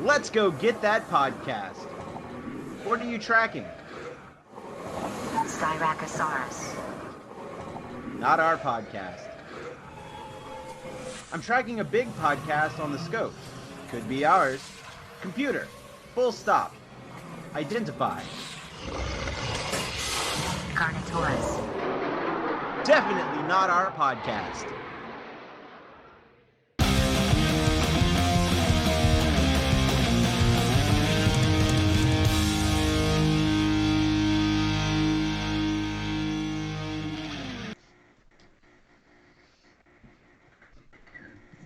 Let's go get that podcast. What are you tracking? Styracosaurus. Not our podcast. I'm tracking a big podcast on the scope. Could be ours. Computer. Full stop. Identify. Carnotaurus. Definitely not our podcast.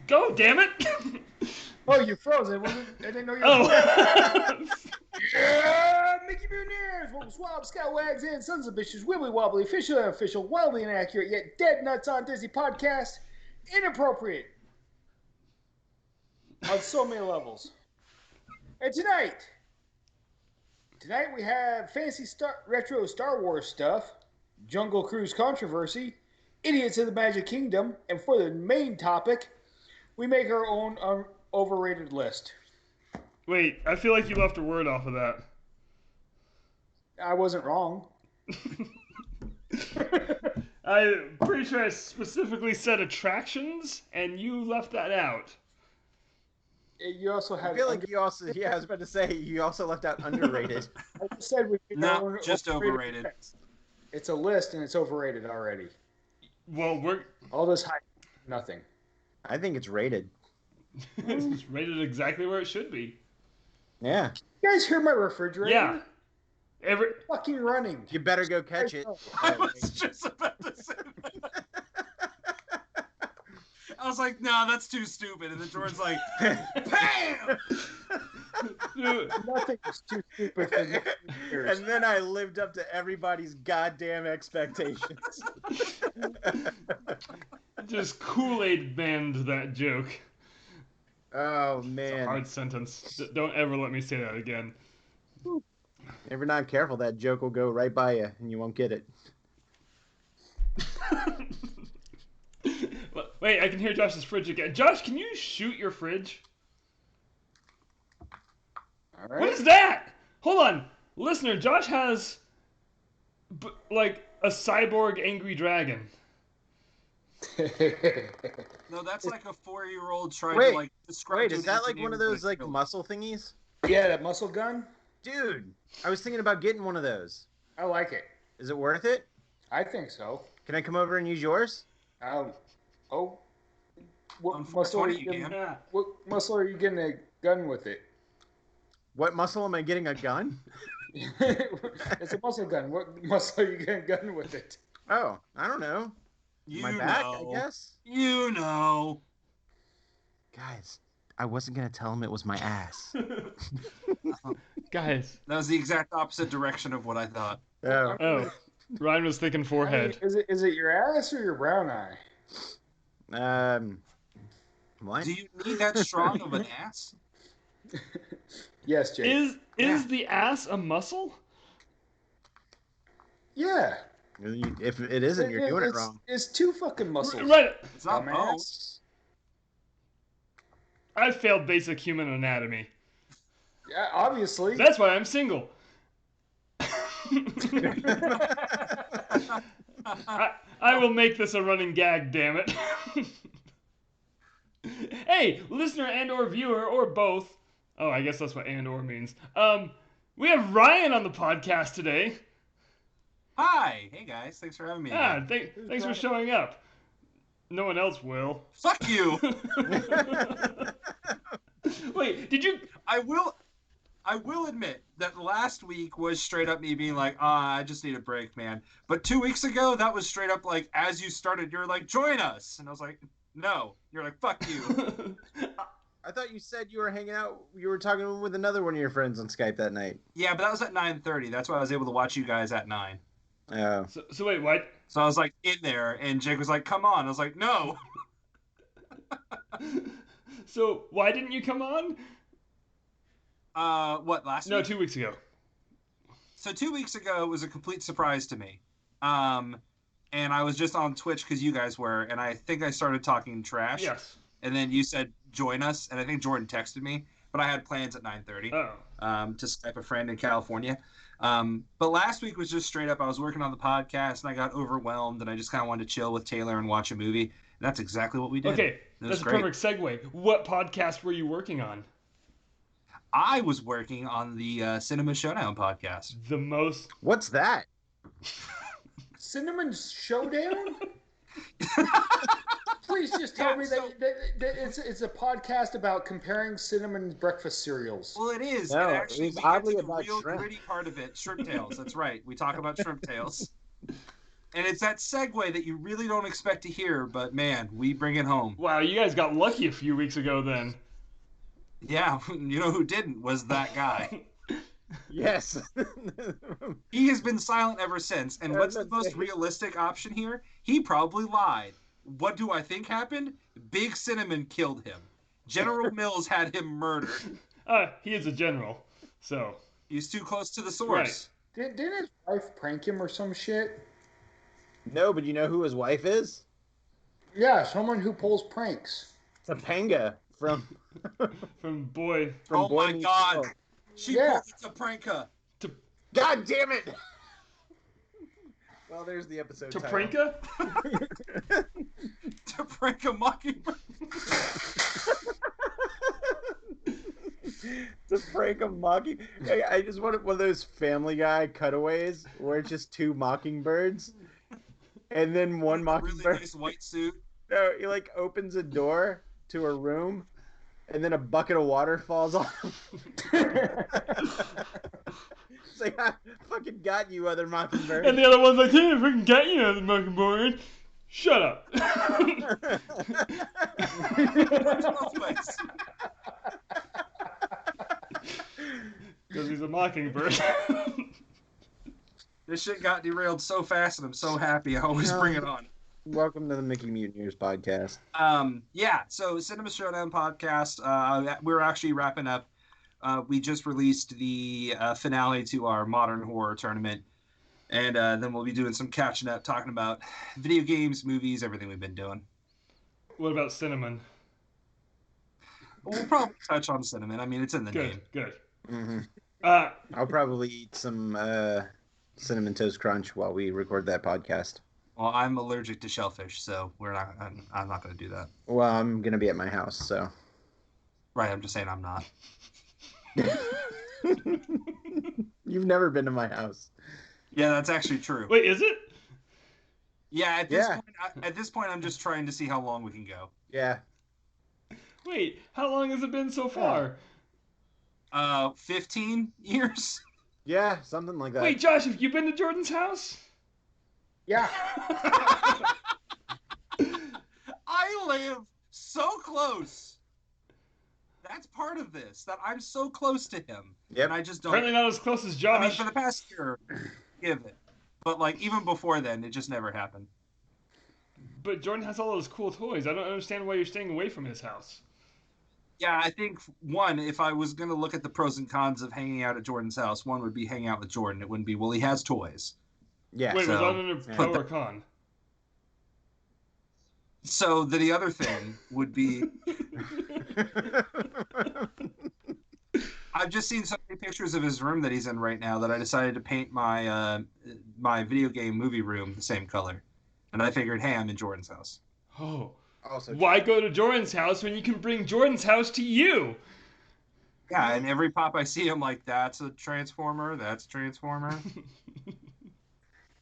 Go, damn it! Oh, you froze. I didn't know you were Yeah, Mickey Mutineers, Vocal Swab, Scalawags, and Sons of Bitches, Wibbly Wobbly, official and unofficial, wildly inaccurate, yet dead nuts on Disney podcast, inappropriate on so many levels. And tonight we have fancy retro Star Wars stuff, Jungle Cruise controversy, idiots of the Magic Kingdom, and for the main topic, we make our own overrated list. Wait, I feel like you left a word off of that. I wasn't wrong. I'm pretty sure I specifically said attractions, and you left that out. You also had. I feel like you also, I was about to say, you also left out underrated. I just said we No, just overrated. It's a list and it's overrated already. Well, we're... All this hype, nothing. I think it's rated. It's rated exactly where it should be. Yeah. You guys hear my refrigerator? Yeah. Fucking running. You better go catch it. I was just about to say that. I was like, no, that's too stupid. And then Jordan's like, BAM! Nothing is too stupid for me. And then I lived up to everybody's goddamn expectations. Just Kool-Aid banned that joke. Oh, It's man. a hard sentence. Don't ever let me say that again. If you're not careful, that joke will go right by you, and you won't get it. Wait, I can hear Josh's fridge again. Josh, can you shoot your fridge? All right. What is that? Hold on. Listener, Josh has, like, a cyborg angry dragon. No, that's like a 4-year-old trying Wait, to like describe. Wait, is that like one of those like muscle thingies? Yeah, that muscle gun. Dude, I was thinking about getting one of those. I like it. Is it worth it? I think so. Can I come over and use yours? What muscle are you getting? What muscle are you getting a gun with it? What muscle am I getting a gun? It's a muscle gun. What muscle are you getting a gun with it? Oh, I don't know. My back, I guess? You know. Guys, I wasn't going to tell him it was my ass. Guys. That was the exact opposite direction of what I thought. Oh. Ryan was thinking forehead. Is it your ass or your brown eye? What? Do you need that strong of an ass? Yes, Jake. Is the ass a muscle? Yeah. If it isn't, you're doing it wrong. It's two fucking muscles. Right. It's not bones. I failed basic human anatomy. Yeah, obviously. That's why I'm single. I will make this a running gag, damn it. Hey, listener and or viewer, or both. Oh, I guess that's what and or means. We have Ryan on the podcast today. Hi. Hey, guys. Thanks for having me. Thanks for showing up. No one else will. Fuck you. Wait, did you... I will admit that last week was straight up me being like, I just need a break, man. But 2 weeks ago, that was straight up like, as you started, you were like, join us. And I was like, no. You're like, fuck you. I thought you said you were hanging out, you were talking with another one of your friends on Skype that night. Yeah, but that was at 9:30. That's why I was able to watch you guys at 9. Oh. So wait, what? So I was like in there, and Jake was like, come on. I was like, no. So why didn't you come on? What, last week? No, 2 weeks ago. So 2 weeks ago, it was a complete surprise to me. And I was just on Twitch because you guys were, and I think I started talking trash. Yes. And then you said, join us, and I think Jordan texted me. but I had plans at 9:30 Oh. to Skype a friend in California. But last week was just straight up. I was working on the podcast and I got overwhelmed, and I just kind of wanted to chill with Taylor and watch a movie. And that's exactly what we did. Okay, that's a perfect segue. What podcast were you working on? I was working on the Cinema Showdown podcast. The most. What's that? Cinnamon Showdown? Please just tell me that it's a podcast about comparing cinnamon breakfast cereals. Well, it is. No, and actually, it's we oddly get to the about real shrimp. gritty part of it, shrimp tails. That's right. We talk about shrimp tails. And it's that segue that you really don't expect to hear, but man, we bring it home. Wow, you guys got lucky a few weeks ago then. Yeah, you know who didn't was that guy. Yes. He has been silent ever since. And what's the most realistic option here? He probably lied. What do I think happened? Big Cinnamon killed him. General Mills had him murdered. He is a general, so. He's too close to the source. Didn't his wife prank him or some shit? No, but you know who his wife is? Yeah, someone who pulls pranks. Topanga from Boy. Oh Boy my Meets God. World. She Yeah. pulled Topranka. God damn it! Well, there's the episode title. Topranka? Topranka Mockingbird. To prank a mocking. Hey, I just wanted one of those Family Guy cutaways where it's just two mockingbirds, and then one mockingbird. Really nice white suit. No, he like opens a door to a room, and then a bucket of water falls off. It's like, I fucking got you, other mockingbird. And the other one's like, hey, if we can get you, the Mockingbird. Shut up. Because he's a mockingbird. This shit got derailed so fast, and I'm so happy. I always bring it on. Welcome to the Mickey Mutineers podcast. Yeah, so Cinema Showdown podcast. We're actually wrapping up. We just released the finale to our modern horror tournament, and then we'll be doing some catching up, talking about video games, movies, everything we've been doing. What about cinnamon? We'll probably touch on cinnamon. I mean, it's in the name. Good. Mm-hmm. Uh, I'll probably eat some Cinnamon Toast Crunch while we record that podcast. Well, I'm allergic to shellfish, so I'm not going to do that. Well, I'm gonna be at my house, so. Right, I'm just saying I'm not. You've never been to my house. Yeah, that's actually true. wait, is it? Yeah, at this point, I'm just trying to see how long we can go. Yeah. Wait, how long has it been so far? 15 years. Yeah, something like that. Wait, Josh, have you been to Jordan's house? Yeah. I live so close. That's part of this, that I'm so close to him. Yep. And I just don't. Apparently not as close as Josh. I mean, for the past year, give it. But, like, even before then, it just never happened. But Jordan has all those cool toys. I don't understand why you're staying away from his house. Yeah, I think, one, if I was going to look at the pros and cons of hanging out at Jordan's house, one would be hanging out with Jordan. It wouldn't be, well, he has toys. Yeah. Wait, was so- that under pro or con? So the other thing would be, I've just seen so many pictures of his room that he's in right now that I decided to paint my my video game movie room the same color. And I figured, hey, I'm in Jordan's house. Oh. Also, Why go to Jordan's house when you can bring Jordan's house to you? Yeah, and every pop I see, I'm like, that's a Transformer, that's a Transformer.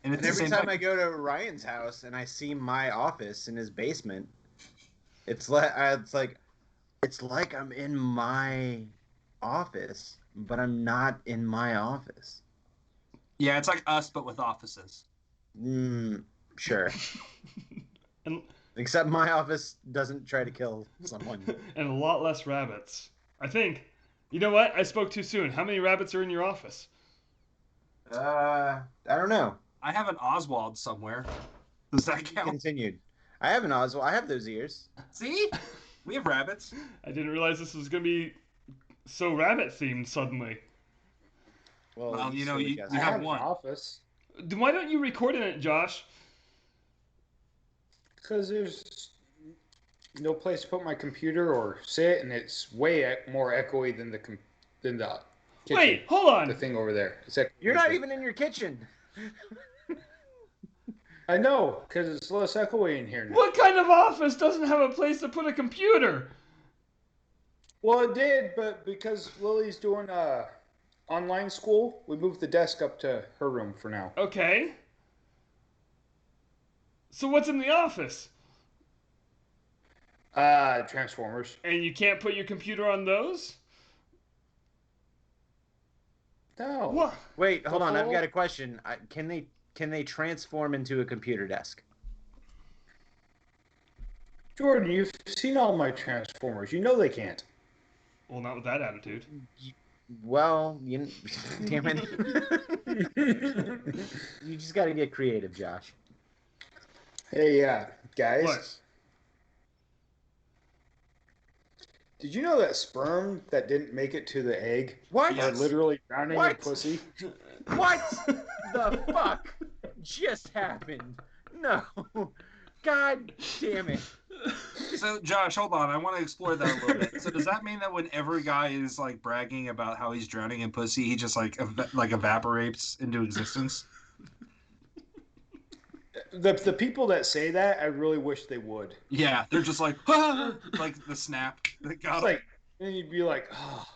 And and every time I go to Ryan's house and I see my office in his basement, it's like I'm in my office, but I'm not in my office. Yeah, it's like us, but with offices. Sure. And Except my office doesn't try to kill someone. and a lot less rabbits. I think. You know what? I spoke too soon. How many rabbits are in your office? I don't know. I have an Oswald somewhere. Does that count? Continued. I have an Oswald. I have those ears. See? We have rabbits. I didn't realize this was going to be so rabbit themed suddenly. Well, you know, silly you guys. I have have one. an office. Then why don't you record in it, Josh? Because there's no place to put my computer or sit, and it's way more echoey than the kitchen. Wait, hold on. The thing over there. You're not even in your kitchen. I know, because it's less echoey in here now. What kind of office doesn't have a place to put a computer? Well, it did, but because Lily's doing online school, we moved the desk up to her room for now. Okay. So what's in the office? Transformers. And you can't put your computer on those? No. What? Wait, hold on. I've got a question. Can they transform into a computer desk? Jordan, you've seen all my Transformers. You know they can't. Well, not with that attitude. Well, damn it. You just got to get creative, Josh. Hey, guys. What? Did you know that sperm that didn't make it to the egg What? are literally drowning in pussy? What the fuck just happened? No. God damn it. So, Josh, hold on. I want to explore that a little bit. So, does that mean that whenever a guy is like bragging about how he's drowning in pussy, he just like evaporates into existence? The people that say that, I really wish they would. Yeah, they're just like, ah! Like the snap that got It's him. like, and you'd be like, oh,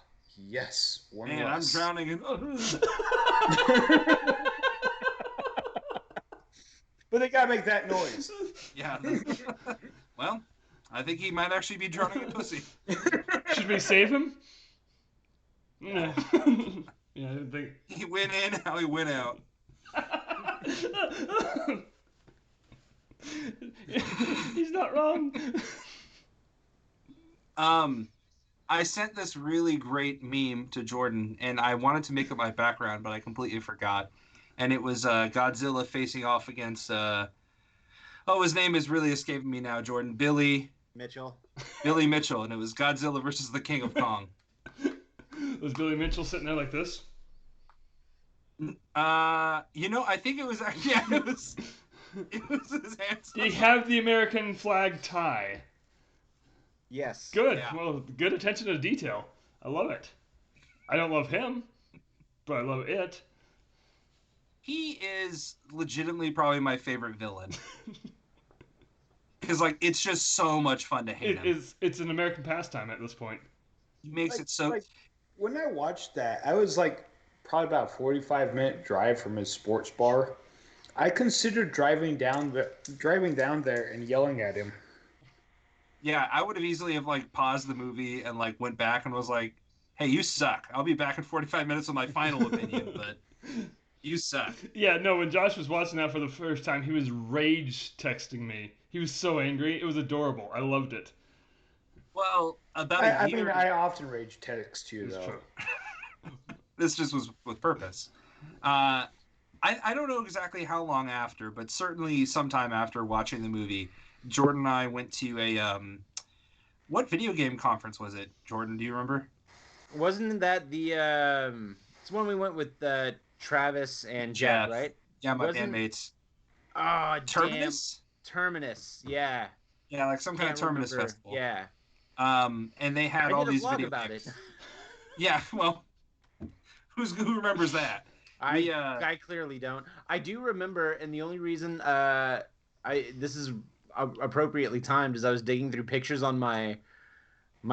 yes, one Man, less. I'm drowning in. But they gotta make that noise. Yeah. Well, I think he might actually be drowning in pussy. Should we save him? No. Yeah, I didn't think. He went in how he went out. He's not wrong. I sent this really great meme to Jordan, and I wanted to make it my background, but I completely forgot. And it was Godzilla facing off against his name is really escaping me now, Jordan. Billy Mitchell. Mitchell, and it was Godzilla versus the King of Kong. Was Billy Mitchell sitting there like this? I think it was actually it was his hands. Did he have the American flag tie? Yes. Good. Yeah. Well, good attention to detail. I love it. I don't love him, but I love it. He is legitimately probably my favorite villain. Because it's just so much fun to hate him. It's an American pastime at this point. He makes it so. When I watched that, I was probably about a 45-minute drive from his sports bar. I considered driving down there and yelling at him. Yeah, I would have easily have paused the movie and went back and was like, "Hey, you suck. I'll be back in 45 minutes with my final opinion, but you suck." Yeah, no, when Josh was watching that for the first time, he was rage texting me. He was so angry. It was adorable. I loved it. Well, about a year. I often rage text you, It's though. true. This just was with purpose. I don't know exactly how long after, but certainly sometime after watching the movie, Jordan and I went to a what video game conference was it? Jordan, do you remember? Wasn't that the it's when we went with Travis and Jeff, right? Yeah, my Wasn't- bandmates. Oh, Terminus? Terminus, yeah. Yeah, some kind of Can't Terminus remember. festival. Yeah. And they had I all did a these vlog video about games. it. Yeah, well, who remembers that? I clearly don't. I do remember, and the only reason this is appropriately timed is I was digging through pictures on my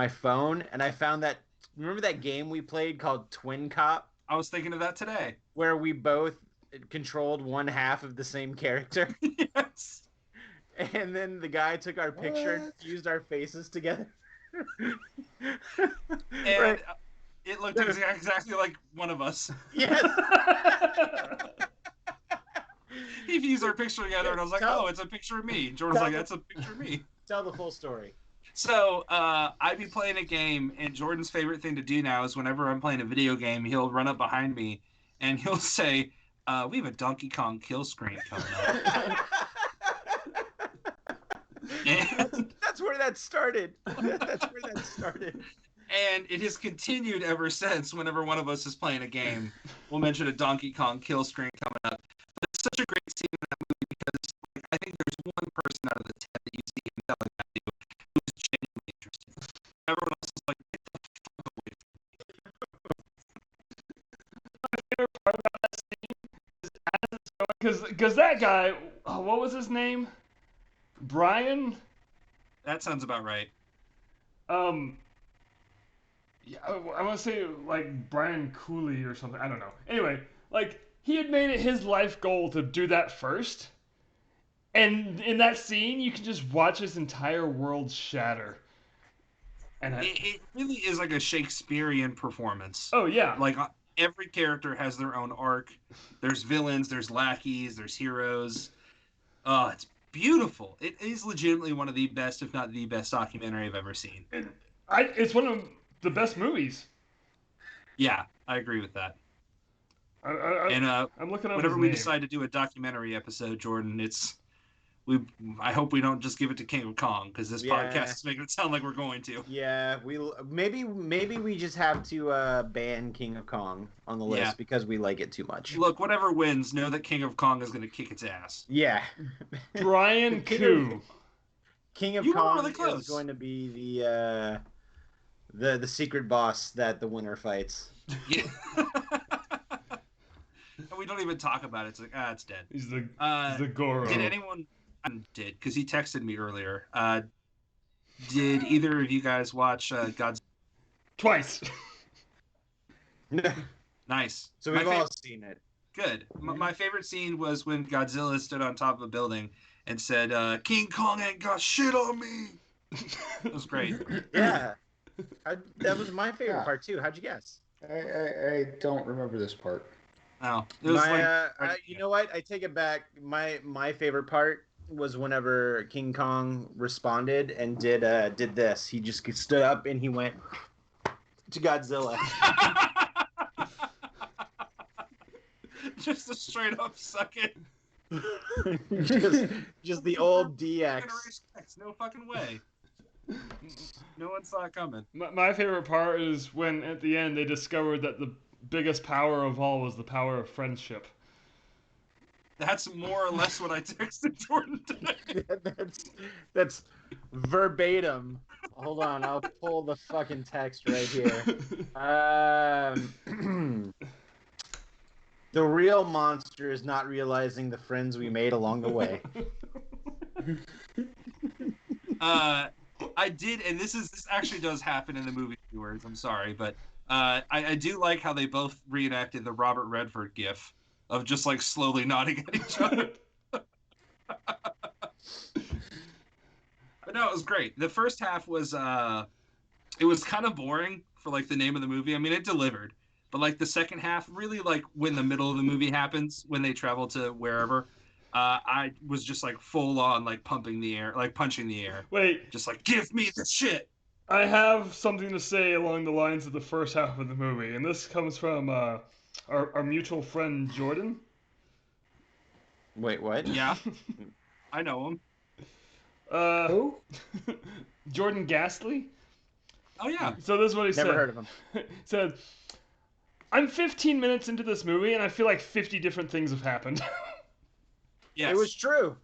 phone, and I found that. Remember that game we played called Twin Cop, I was thinking of that today. where we both controlled one half of the same character, Yes. and then the guy took our picture and fused our faces together. And Right. it looked exactly like one of us. Yes. He fused our picture together, and I was like, "Oh, it's a picture of me." Jordan's like, "That's a picture of me." Tell the full story. So I'd be playing a game, and Jordan's favorite thing to do now is whenever I'm playing a video game, he'll run up behind me, and he'll say, "We have a Donkey Kong kill screen coming up." And, That's where that started. That's where that started. and it has continued ever since. Whenever one of us is playing a game, we'll mention a Donkey Kong kill screen coming up. But it's such a great scene in that movie because I think there's one person out of the 10 that you see him telling that to who's everyone else is like, Because that guy, what was his name? Brian? that sounds about right. Yeah, I want to say like Brian Cooley or something. I don't know. Anyway, like he had made it his life goal to do that first, and in that scene, you can just watch his entire world shatter. And It really is like a Shakespearean performance. oh yeah, Like every character has their own arc. There's villains, there's lackeys, there's heroes. Oh, it's beautiful. It is legitimately one of the best, if not the best, documentary I've ever seen. it's one of the best movies. Yeah, I agree with that. And I'm looking up whenever his we name. decide to do a documentary episode, Jordan, I hope we don't just give it to King of Kong, because this podcast is making it sound like we're going to. Yeah, maybe we just have to ban King of Kong on the list because we like it too much. Look, whatever wins, know that King of Kong is going to kick its ass. Yeah. Brian Koo. King of Kong is going to be the secret boss that the winner fights. Yeah. And we don't even talk about it. It's like, it's dead. He's the Goro. Did anyone did? Because he texted me earlier. Did either of you guys watch Godzilla? Twice. Nice. So we've all seen it. Good. My favorite scene was when Godzilla stood on top of a building and said, "King Kong ain't got shit on me." It was great. Yeah. That was my favorite part too. How'd you guess? I don't remember this part. Oh, it was you know what? I take it back. My favorite part was whenever King Kong responded and did this. He just stood up and he went to Godzilla. Just a straight up suck it. just the old DX. No fucking way. No one saw it coming. My favorite part is when at the end they discovered that the biggest power of all was the power of friendship. That's more or less what I texted Jordan today. That's verbatim. Hold on, I'll pull the fucking text right here. The real monster is not realizing the friends we made along the way. I did, and this actually does happen in the movie, viewers. I'm sorry, but I do like how they both reenacted the Robert Redford gif of just like slowly nodding at each other. But no, it was great. The first half was it was kind of boring for like the name of the movie. I mean, it delivered, but like the second half, really like when the middle of the movie happens, when they travel to wherever. I was just like full on like pumping the air, like punching the air. Wait. Just like, give me the shit. I have something to say along the lines of the first half of the movie, and this comes from our mutual friend Jordan. Wait, what? Yeah, I know him. Who? Jordan Ghastly. Oh yeah. So this is what he said. Never heard of him. He said, "I'm 15 minutes into this movie, and I feel like 50 different things have happened." Yes. It was true.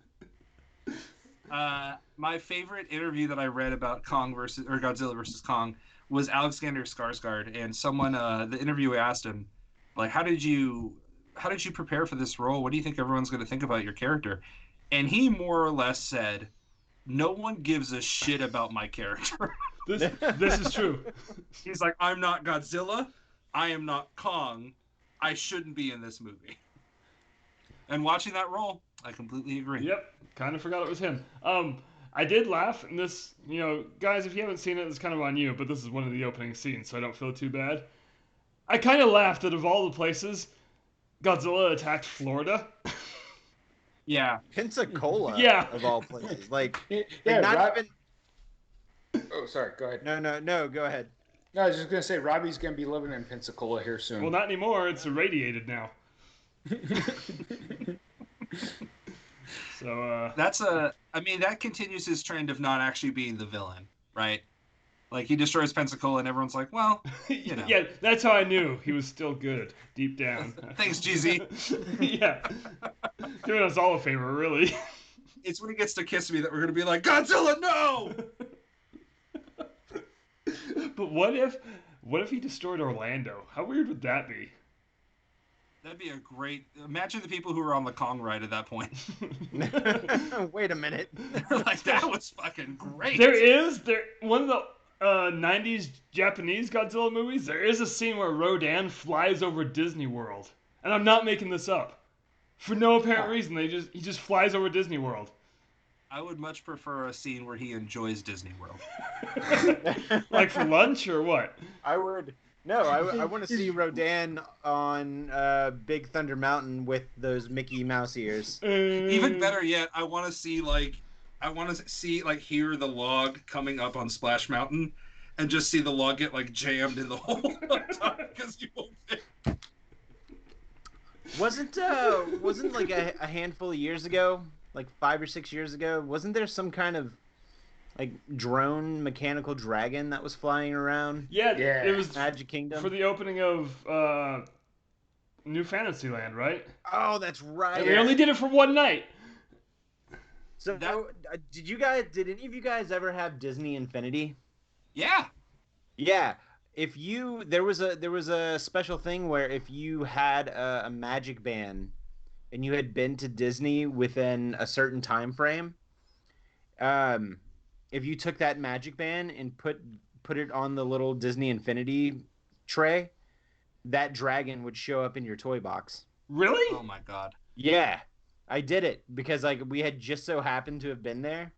My favorite interview that I read about Godzilla versus Kong was Alexander Skarsgård, and someone, the interviewer asked him, like, how did you prepare for this role? What do you think everyone's going to think about your character? And he more or less said, no one gives a shit about my character. This is true. He's like, I'm not Godzilla. I am not Kong. I shouldn't be in this movie. And watching that role, I completely agree. Yep, kind of forgot it was him. I did laugh, and this, guys, if you haven't seen it, it's kind of on you, but this is one of the opening scenes, so I don't feel too bad. I kind of laughed that of all the places, Godzilla attacked Florida. Yeah. Pensacola, Yeah. of all places. Like, Yeah, not even... Oh, sorry, go ahead. No, go ahead. No, I was just going to say, Robbie's going to be living in Pensacola here soon. Well, not anymore, it's irradiated now. So that continues his trend of not actually being the villain, right? Like he destroys Pensacola and everyone's like, well, Yeah, that's how I knew he was still good deep down. Thanks, GZ. Yeah. Doing us all a favor, really. It's when he gets to kiss me that we're gonna be like, Godzilla, no! But what if he destroyed Orlando? How weird would that be? That'd be a great. Imagine the people who were on the Kong ride at that point. Wait a minute. Like that was fucking great. There one of the 90s Japanese Godzilla movies. There is a scene where Rodan flies over Disney World, and I'm not making this up. For no apparent reason, he just flies over Disney World. I would much prefer a scene where he enjoys Disney World. Like for lunch or what? I would. No, I want to see Rodan on Big Thunder Mountain with those Mickey Mouse ears. Even better yet, I want to see hear the log coming up on Splash Mountain, and just see the log get like jammed in the hole because you won't fit. Wasn't like a handful of years ago, like 5 or 6 years ago, wasn't there some kind of like drone mechanical dragon that was flying around? Yeah. It was Magic Kingdom for the opening of New Fantasyland, right? Oh, that's right. And they only did it for one night. So did any of you guys ever have Disney Infinity? Yeah. Yeah. There was a special thing where if you had a magic band and you had been to Disney within a certain time frame, if you took that magic band and put it on the little Disney Infinity tray, that dragon would show up in your toy box. Really? Oh my god. Yeah, I did it because like we had just so happened to have been there,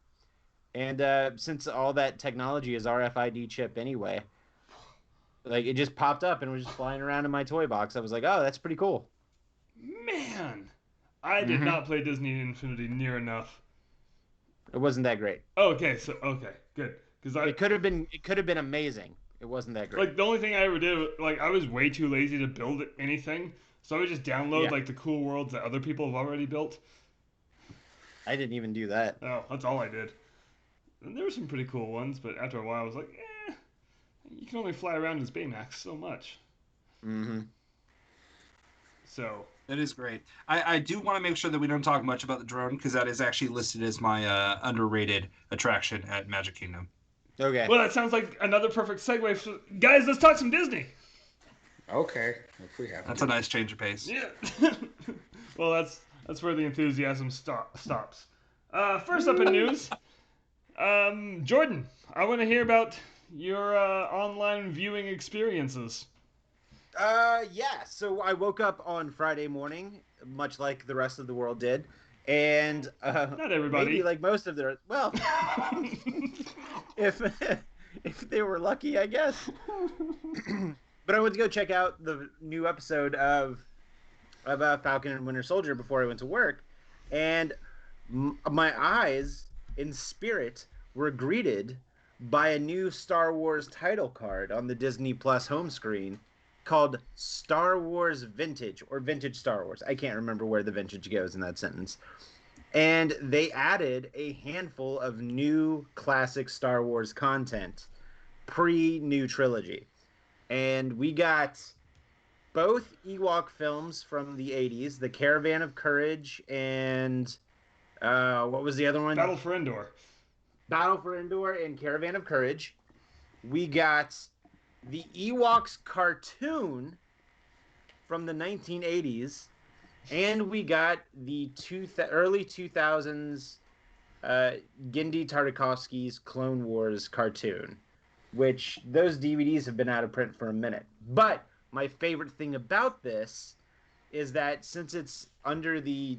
and since all that technology is RFID chip anyway, like it just popped up and was just flying around in my toy box. I was like, oh, that's pretty cool. Man, I did not play Disney Infinity near enough. It wasn't that great. Okay, good. Because It could have been amazing. It wasn't that great. Like the only thing I ever did, like I was way too lazy to build anything, so I would just download like the cool worlds that other people have already built. I didn't even do that. Oh, that's all I did. And there were some pretty cool ones, but after a while I was like, you can only fly around as Baymax so much. Mm-hmm. So That is great. I do want to make sure that we don't talk much about the drone because that is actually listed as my underrated attraction at Magic Kingdom. Okay. well, that sounds like another perfect segue. Guys, let's talk some Disney. Okay, if we have. That's a nice change of pace. Yeah. Well, that's where the enthusiasm stops. First up in news, Jordan, I want to hear about your online viewing experiences. Yeah. So I woke up on Friday morning, much like the rest of the world did, and Not everybody. maybe like most of their if they were lucky, I guess. But I went to go check out the new episode of Falcon and Winter Soldier before I went to work, and my eyes in spirit were greeted by a new Star Wars title card on the Disney Plus home screen called Star Wars Vintage or Vintage Star Wars. I can't remember where the vintage goes in that sentence. And they added a handful of new classic Star Wars content pre-new trilogy. And we got both Ewok films from the 80s, The Caravan of Courage and what was the other one? Battle for Endor. Battle for Endor and Caravan of Courage. We got the Ewoks cartoon from the 1980s, and we got the early 2000s Genndy Tartakovsky's Clone Wars cartoon, which those DVDs have been out of print for a minute. But my favorite thing about this is that since it's under the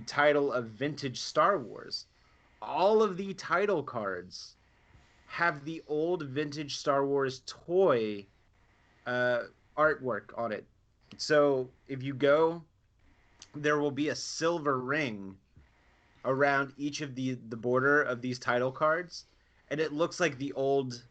title of Vintage Star Wars, all of the title cards have the old Vintage Star Wars toy artwork on it. So if you go, there will be a silver ring around each of the border of these title cards, and it looks like the old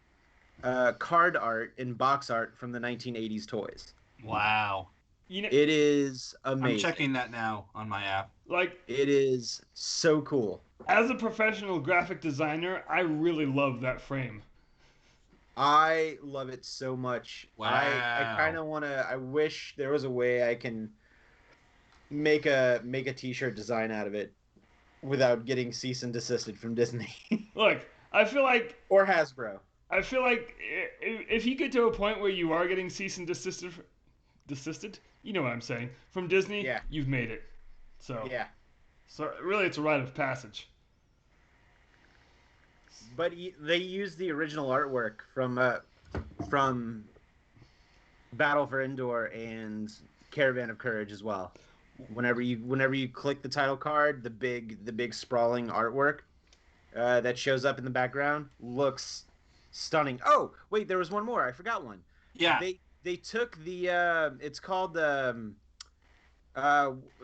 card art and box art from the 1980s toys. Wow. You know, It is amazing. I'm checking that now on my app. like It is so cool. as a professional graphic designer, I really love that frame. I love it so much. Wow. I kind of want to. I wish there was a way I can make a t-shirt design out of it without getting cease and desisted from Disney Look, I feel like or Hasbro. I feel like if you get to a point where you are getting cease and desisted, you know what I'm saying, from Disney, Yeah. you've made it. So, Yeah, so really, it's a rite of passage. but they use the original artwork from Battle for Endor and Caravan of Courage as well. Whenever you click the title card, the big sprawling artwork that shows up in the background looks stunning. Oh, wait, there was one more. I forgot one. Yeah. They took the it's called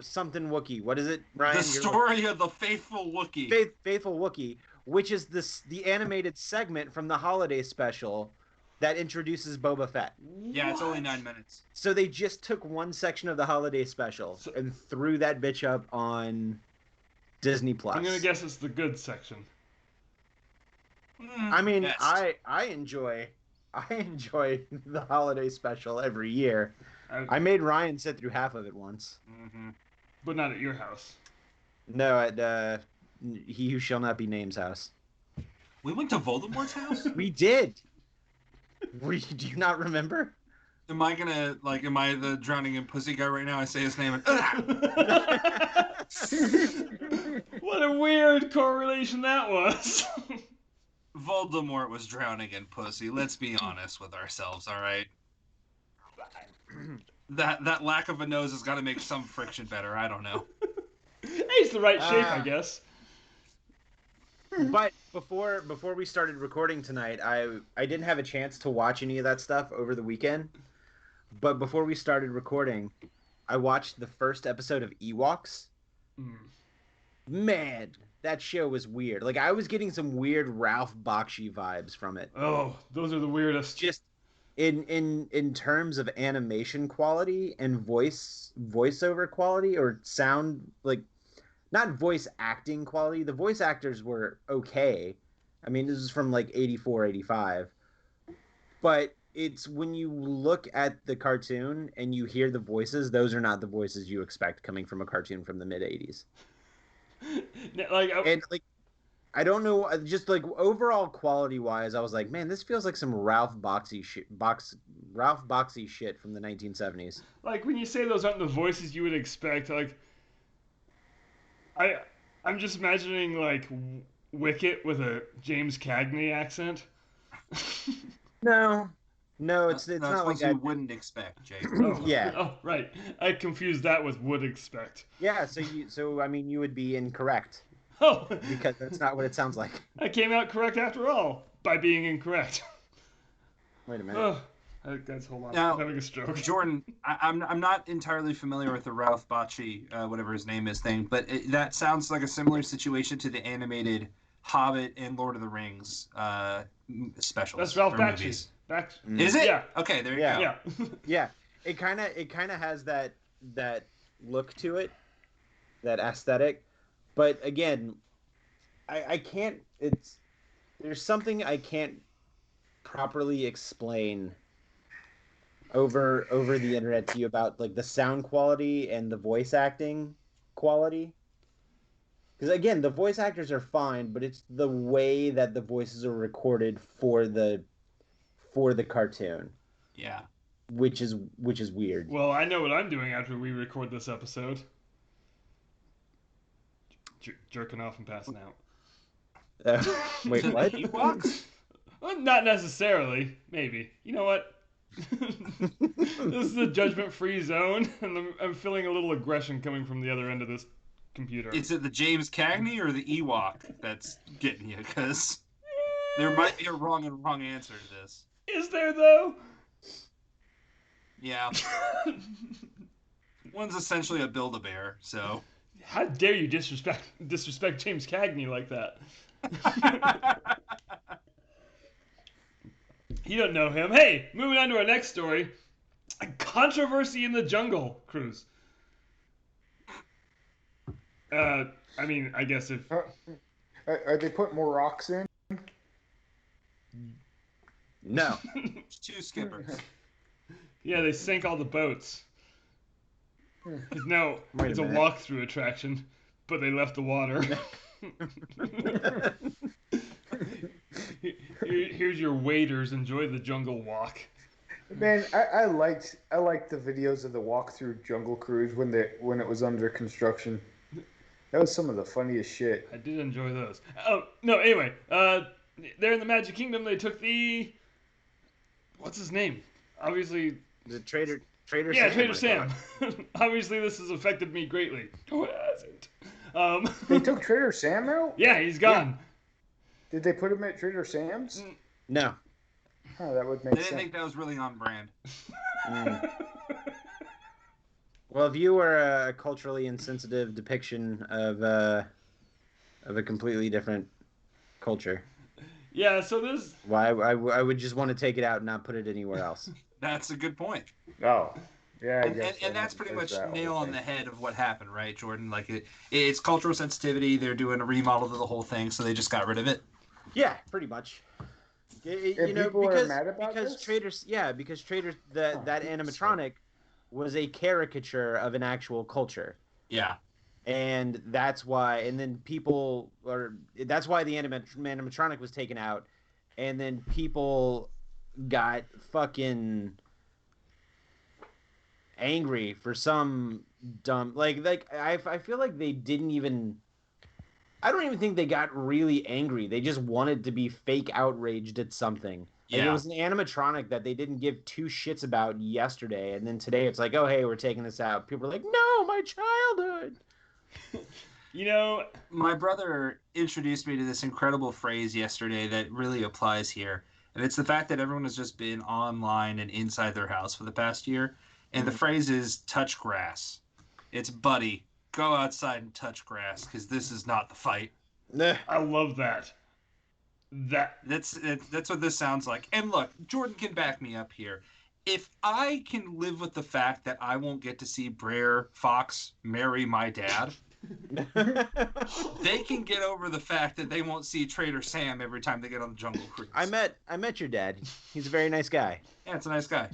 something Wookie. What is it, Ryan? The story of the faithful Wookiee. Faithful Wookie, which is the animated segment from the holiday special that introduces Boba Fett. Yeah, it's only 9 minutes. So they just took one section of the holiday special and threw that bitch up on Disney Plus. I'm gonna guess it's the good section. I mean, Best. I enjoy the holiday special every year. I I, made Ryan sit through half of it once. Mm-hmm. but not at your house. No, at He Who Shall Not Be Named's house. We went to Voldemort's house? We did. Do you not remember? Am I the drowning in pussy guy right now? I say his name and What a weird correlation that was. Voldemort was drowning in pussy. Let's be honest with ourselves, all right? That lack of a nose has got to make some friction better. I don't know. It's the right shape, I guess. But before we started recording tonight, I didn't have a chance to watch any of that stuff over the weekend. But before we started recording, I watched the first episode of Ewoks. Mm. Man, that show was weird. Like, I was getting some weird Ralph Bakshi vibes from it. Oh, those are the weirdest. Just in terms of animation quality and voiceover quality or sound, like, not voice acting quality. The voice actors were okay. I mean, this is from like 84, 85. But it's when you look at the cartoon and you hear the voices, those are not the voices you expect coming from a cartoon from the mid 80s. And like, I don't know, just like overall quality wise, I was like, man, this feels like some Ralph Bakshi shit from the 1970s. Like when you say those aren't the voices you would expect, like I'm just imagining like Wicket with a James Cagney accent. No, it's That's not what like you that. wouldn't expect, Jake. Oh, Yeah. Oh, right. I confused that with would expect. Yeah, so I mean, you would be incorrect Oh, because that's not what it sounds like. I came out correct after all by being incorrect. Wait a minute. Oh, that's hold on. Now, I'm having a stroke. Jordan, I'm not entirely familiar with the Ralph Bakshi, whatever his name is, thing, but that sounds like a similar situation to the animated Hobbit and Lord of the Rings specials. That's Ralph or Bakshi. movies. Is Is it? Yeah. Okay, there you Yeah. go. Yeah. Yeah, it kind of has that look to it, that aesthetic, but again, I can't. There's something I can't properly explain over the internet to you about like the sound quality and the voice acting quality. Because again, the voice actors are fine, but it's the way that the voices are recorded for the cartoon, Yeah. which is weird. Well, I know what I'm doing after we record this episode. Jerking off and passing out. Wait, To the what? Ewoks? Well, not necessarily. Maybe. You know what? This is a judgment-free zone, and I'm feeling a little aggression coming from the other end of this computer. Is it the James Cagney or the Ewok that's getting you? Because there might be a wrong answer to this. Is there, though? Yeah. One's essentially a Build-A-Bear, so. How dare you disrespect James Cagney like that? You don't know him. Hey, moving on to our next story. A controversy in the jungle cruise. I mean, I guess if... Are they putting more rocks in? No. Two skippers. Yeah, they sank all the boats. Because now Wait a it's a minute. walk-through attraction, but they left the water. Here's your waiters. Enjoy the jungle walk. Man, I liked the videos of the walkthrough Jungle Cruise when it was under construction. That was some of the funniest shit. I did enjoy those. Oh no. Anyway, they're in the Magic Kingdom. They took the what's his name? Obviously, The Trader yeah, Sam. Trader Sam. Obviously, this has affected me greatly. No, it hasn't. They took Trader Sam out? Yeah, he's gone. Did they put him at Trader Sam's? No. Oh, that would They make didn't sense. think that was really on brand. Mm. Well, if you were a culturally insensitive depiction of a completely different culture, Yeah. So this. why I would just want to take it out and not put it anywhere else. That's a good point. Oh, yeah. I And, guess and that's pretty much that whole nail on thing. the head of what happened, right, Jordan? Like it's cultural sensitivity. They're doing a remodel to the whole thing, so they just got rid of it. Yeah, pretty much. And people are mad about because this? Traders that animatronic was a caricature of an actual culture. Yeah. And that's why that's why the animatronic was taken out, and then people got fucking angry for some dumb I feel like they didn't even I don't even think they got really angry. They just wanted to be fake outraged at something. Like, Yeah. it was an animatronic that they didn't give two shits about yesterday, and then today it's like, oh hey, we're taking this out. People are like, no, my childhood. You know. My brother introduced me to this incredible phrase yesterday that really applies here. And it's the fact that everyone has just been online and inside their house for the past year. And the phrase is touch grass. It's buddy, go outside and touch grass because this is not the fight. I love that. That's what this sounds like. And look, Jordan can back me up here. If I can live with the fact that I won't get to see Brer Fox marry my dad, they can get over the fact that they won't see Trader Sam every time they get on the Jungle Cruise. I met your dad. He's a very nice guy. Yeah, it's a nice guy.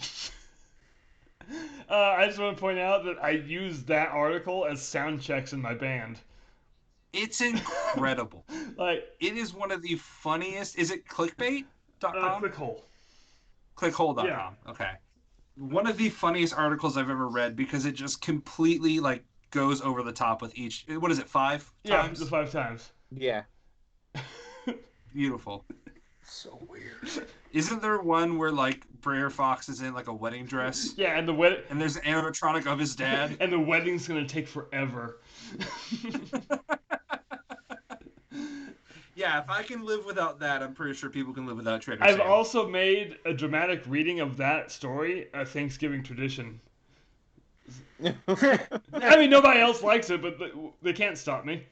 I just want to point out that I used that article as sound checks in my band. It's incredible. Like, it is one of the funniest. Is it clickbait.com? Clickhole. Clickhole.com. Yeah. Okay. One of the funniest articles I've ever read because it just completely like goes over the top with each. What is it? 5 times? Yeah, the 5 times. Yeah. Beautiful. So weird. Isn't there one where like Brer Fox is in like a wedding dress? Yeah, and And there's an animatronic of his dad. and the wedding's gonna take forever. Yeah, if I can live without that, I'm pretty sure people can live without Trader I've Sam. also made a dramatic reading of that story a Thanksgiving tradition. I mean, nobody else likes it, but they can't stop me.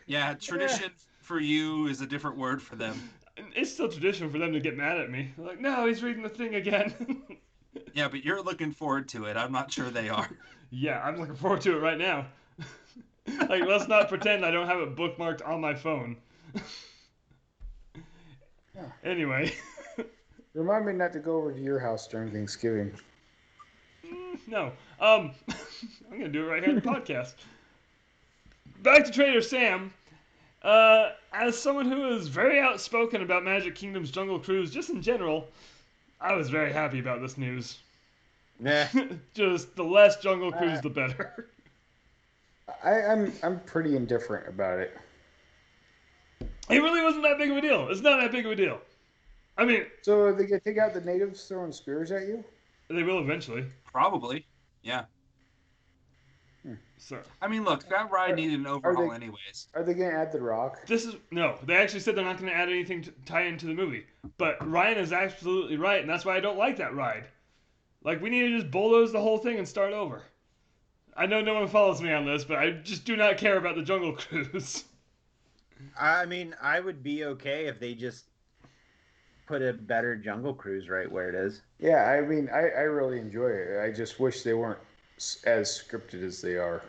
Yeah, tradition for you is a different word for them. It's still tradition for them to get mad at me. They're like, no, he's reading the thing again. Yeah, but you're looking forward to it. I'm not sure they are. Yeah, I'm looking forward to it right now. Like, let's not pretend I don't have it bookmarked on my phone. Anyway. Remind me not to go over to your house during Thanksgiving. No. I'm gonna do it right here in the podcast. Back to Trader Sam. As someone who is very outspoken about Magic Kingdom's Jungle Cruise, just in general, I was very happy about this news. Nah. Just the less Jungle Cruise, the better. I'm pretty indifferent about it. It really wasn't that big of a deal. It's not that big of a deal. I mean, So are they gonna take out the natives throwing spears at you? they will eventually. Probably. Yeah. So I mean, look, that ride needed an overhaul they- anyways. Are they gonna add the rock? this is no. They actually said they're not going to add anything to tie into the movie. But Ryan is absolutely right, and that's why I don't like that ride. Like, we need to just bulldoze the whole thing and start over. I know no one follows me on this, but I just do not care about the Jungle Cruise. I mean, I would be okay if they just put a better Jungle Cruise right where it is. Yeah, I mean, I really enjoy it. I just wish they weren't as scripted as they are.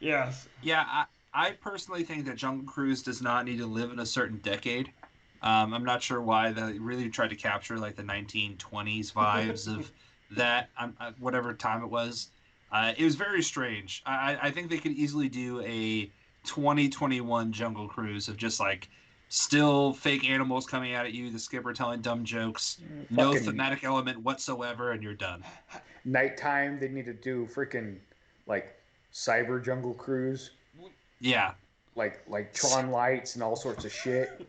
Yes. Yeah, I personally think that Jungle Cruise does not need to live in a certain decade. I'm not sure why they really tried to capture like the 1920s vibes of that, whatever time it was. It was very strange. I think they could easily do a 2021 Jungle Cruise of just like Still fake animals coming out at you, the skipper telling dumb jokes, no Fucking thematic element whatsoever, and you're done. nighttime, they need to do freaking like cyber jungle cruise, Yeah. like Tron lights and all sorts of shit.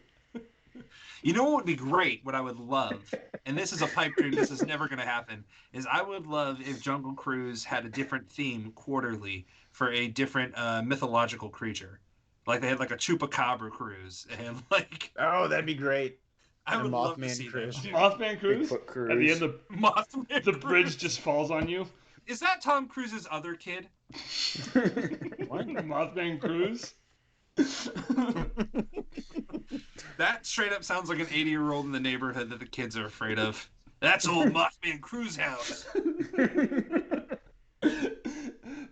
You know what would be great, what I would love, and this is a pipe dream, this is never going to happen, is I would love if Jungle Cruise had a different theme quarterly for a different mythological creature. Like they had like a Chupacabra cruise, and like... Oh, that'd be great. I would love to Mothman see cruise. that. Mothman Cruise? Bigfoot cruise. At the end, Mothman the cruise. bridge just falls on you. Is that Tom Cruise's other kid? What? Mothman Cruise? That straight up sounds like an 80-year-old in the neighborhood that the kids are afraid of. That's old Mothman Cruise house.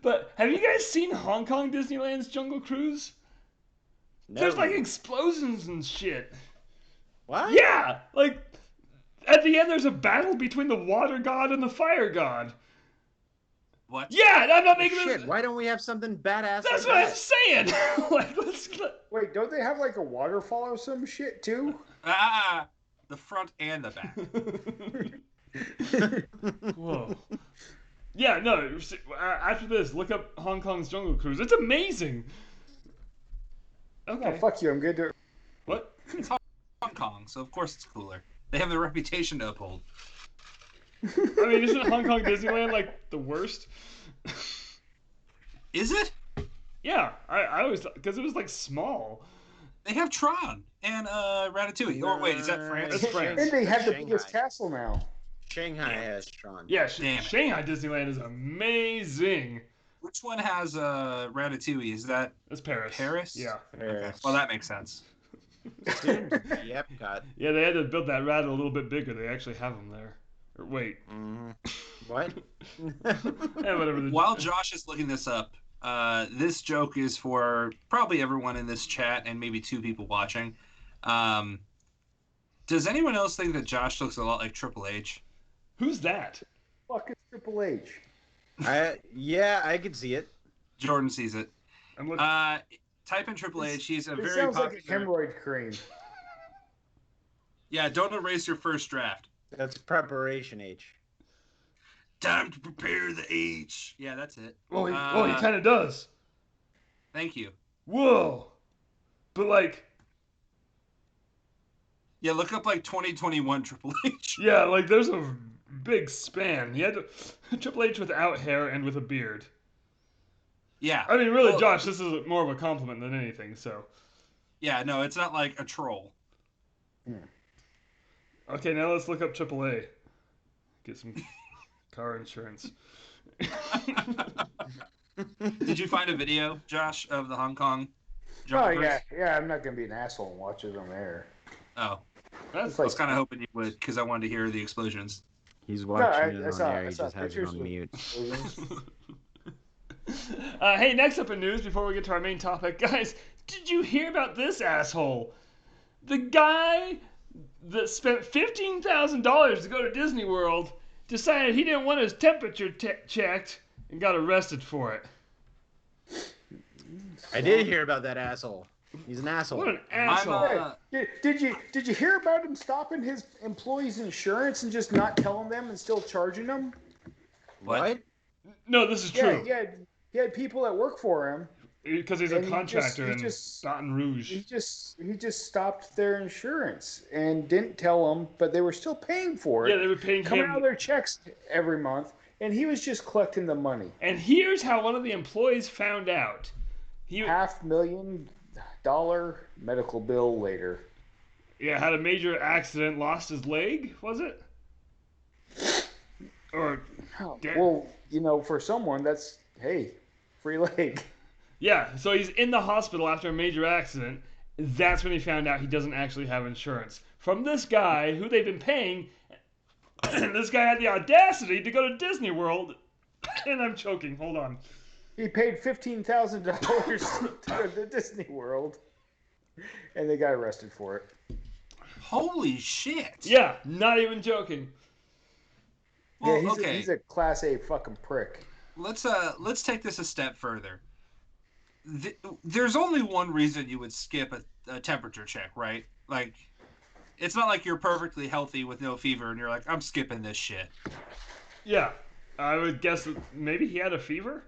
But have you guys seen Hong Kong Disneyland's Jungle Cruise? No. There's like explosions and shit. What? Yeah! Like, at the end there's a battle between the water god and the fire god. What? Yeah, I'm not making Shit, this. why don't we have something badass That's like what I'm saying. Like, let's. Wait, don't they have like a waterfall or some shit too? The front and the back. Whoa. Yeah, no. After this, look up Hong Kong's Jungle Cruise. It's amazing. Okay. Oh, fuck you, I'm good to... What? It's Hong Kong, so of course it's cooler. They have their reputation to uphold. I mean, isn't Hong Kong Disneyland like the worst? Is it? Yeah, I always thought, because it was like small. They have Tron and Ratatouille. Or wait, is that France? That's France. And they have the Shanghai. biggest castle now. Shanghai has Tron. Yeah, Damn it. Shanghai Disneyland is amazing. Which one has Ratatouille? Is that That's Paris. Paris? Yeah. Okay. Well, that makes sense. Soon to be Epcot. Yeah, they had to build that rat a little bit bigger. They actually have them there. Or wait. What? Yeah, whatever. While Josh is looking this up, this joke is for probably everyone in this chat and maybe 2 people watching. Does anyone else think that Josh looks a lot like Triple H? Who's that? Fuck is Triple H. Yeah, I could see it. Jordan sees it. I'm looking. Type in Triple H. He's a It very sounds popular. like a hemorrhoid cream. Yeah, don't erase your first draft. That's preparation H. Time to prepare the H. Yeah, that's it. Oh, he kind of does. Thank you. Whoa. But like, Yeah, look up like 2021 Triple H. yeah, like there's a big span. He had Triple H without hair and with a beard. Yeah. I mean, really, Well, Josh, this is more of a compliment than anything. So, Yeah, no, it's not like a troll. okay, now let's look up AAA. Get some car insurance. Did you find a video, Josh, of the Hong Kong? Oh Jungle yeah, Cruise? yeah. I'm not gonna be an asshole and watch it on air. Oh, That's I was kind of hoping you would, because I wanted to hear the explosions. He's I watching it saw- on I air. He saw just has it pictures on of- mute. Hey, next up in news, before we get to our main topic, guys, did you hear about this asshole? The guy that spent $15,000 to go to Disney World decided he didn't want his temperature checked and got arrested for it. I did hear about that asshole. He's an asshole. What an asshole! Did you hear about him stopping his employees' insurance and just not telling them and still charging them? What? No, this is true. Yeah, he had people that work for him. Because he's a And he contractor in just- Baton Rouge. He just stopped their insurance and didn't tell them, but they were still paying for it. Yeah, they were paying coming him. out of their checks every month, and he was just collecting the money. And here's how one of the employees found out. He $500,000 medical bill later. had a major accident, lost his leg, was it? Or Yeah. Well, for someone that's free leg. yeah, so he's in the hospital after a major accident. That's when he found out he doesn't actually have insurance from this guy who they've been paying. And this guy had the audacity to go to Disney World. And I'm choking. Hold on. He paid $15,000 to go to Disney World, and they got arrested for it. Holy shit! Yeah, not even joking. Well, Yeah, okay. he's a class A fucking prick. Let's take this a step further. there's only one reason you would skip a temperature check, right? Like, it's not like you're perfectly healthy with no fever and you're like, I'm skipping this shit. Yeah, I would guess that maybe he had a fever.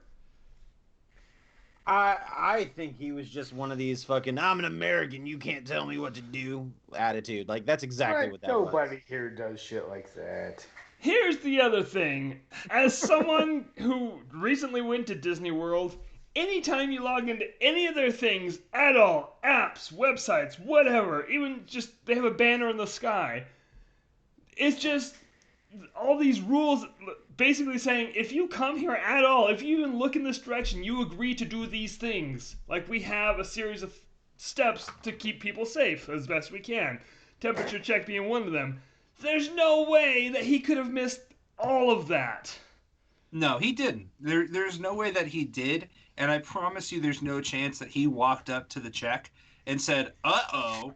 I think he was just one of these fucking I'm an American, you can't tell me what to do attitude. Like that's exactly what that Nobody was. here does shit like that. Here's the other thing. As someone who recently went to Disney World, anytime you log into any of their things at all, apps, websites, whatever, even just they have a banner in the sky, it's just all these rules basically saying if you come here at all, if you even look in this direction, you agree to do these things. Like we have a series of steps to keep people safe as best we can. Temperature check being one of them. There's no way that he could have missed all of that. No, he didn't. There's no way that he did, and I promise you there's no chance that he walked up to the check and said, uh-oh,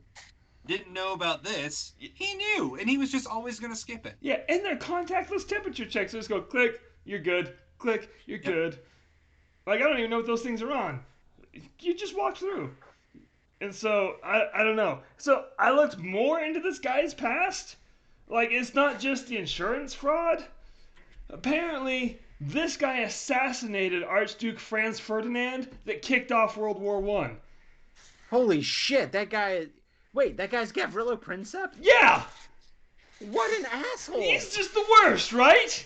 didn't know about this. He knew, and he was just always going to skip it. Yeah, and they're contactless temperature checks. They just go click, you're good. Click, you're good. Like, I don't even know what those things are on. You just walk through. And so, I don't know. So, I looked more into this guy's past. Like, it's not just the insurance fraud. Apparently, this guy assassinated Archduke Franz Ferdinand that kicked off World War One. Holy shit, that guy. Wait, that guy's Gavrilo Princip? Yeah! What an asshole! He's just the worst, right?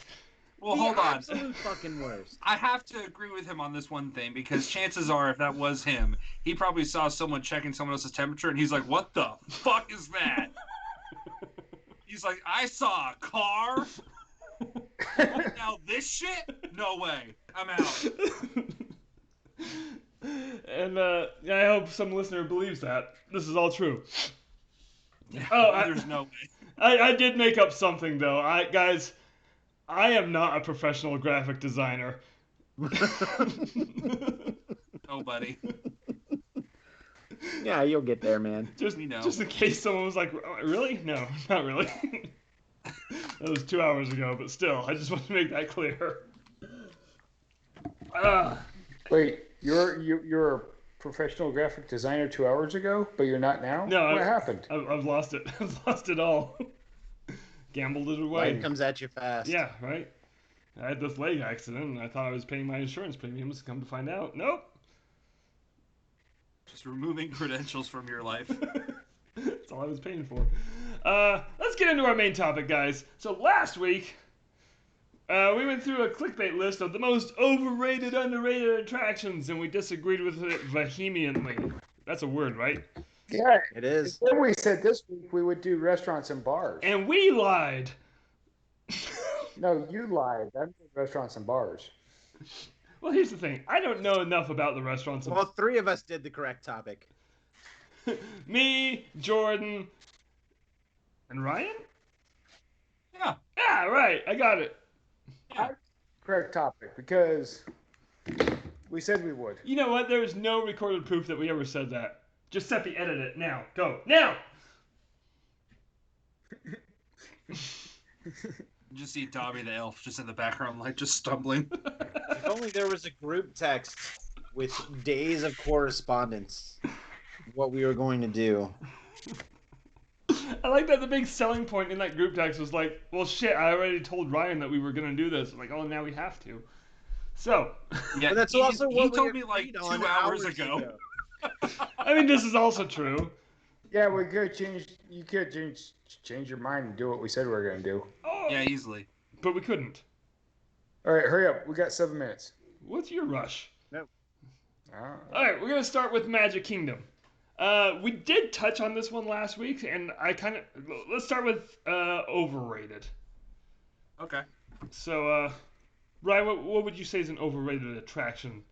Well, The hold on. absolute fucking worst. I have to agree with him on this one thing because chances are, if that was him, he probably saw someone checking someone else's temperature and he's like, "What the fuck is that?" He's like, "I saw a car. Now this shit? No way. I'm out." And I hope some listener believes that. This is all true. Oh, There's no way. I did make up something though. Guys, I am not a professional graphic designer. Oh, buddy. Yeah, you'll get there, man. Just We know. just in case someone was like, "Oh, really? No, not really." That was 2 hours ago, but still, I just want to make that clear. Wait, you're a professional graphic designer 2 hours ago, but you're not now? No, What happened? I've lost it. I've lost it all. Gambled it away. Life comes at you fast. Yeah, right. I had this leg accident, and I thought I was paying my insurance premiums. Come to find out, nope. Just removing credentials from your life. That's all I was paying for. Let's get into our main topic, guys. So last week, we went through a clickbait list of the most overrated, underrated attractions, and we disagreed with it vehemently. That's a word, right? Yeah. It is. Then we said this week we would do restaurants and bars. And we lied. No, you lied. I mean restaurants and bars. Well, here's the thing. I don't know enough about the restaurants. Well, three of us did the correct topic. Me, Jordan, and Ryan? Yeah. Yeah, right. I got it. Correct topic, because we said we would. You know what? There's no recorded proof that we ever said that. Just Seppi, edit it now. Go now. You just see Dobby the elf just in the background, like just stumbling. If only there was a group text with days of correspondence. What we were going to do. I like that the big selling point in that group text was like, well, shit, I already told Ryan that we were going to do this. I'm like, oh, now we have to. So. Yeah, But that's he, also he what we told me like agreed 2 on hours ago. I mean, this is also true. Yeah, we could change. You could change your mind and do what we said we were going to do. Oh, Yeah, easily. but we couldn't. All right, hurry up. We got 7 minutes. What's your rush? Ah. All right, we're going to start with Magic Kingdom. We did touch on this one last week, and let's start with overrated. Okay. So, Ryan, what would you say is an overrated attraction?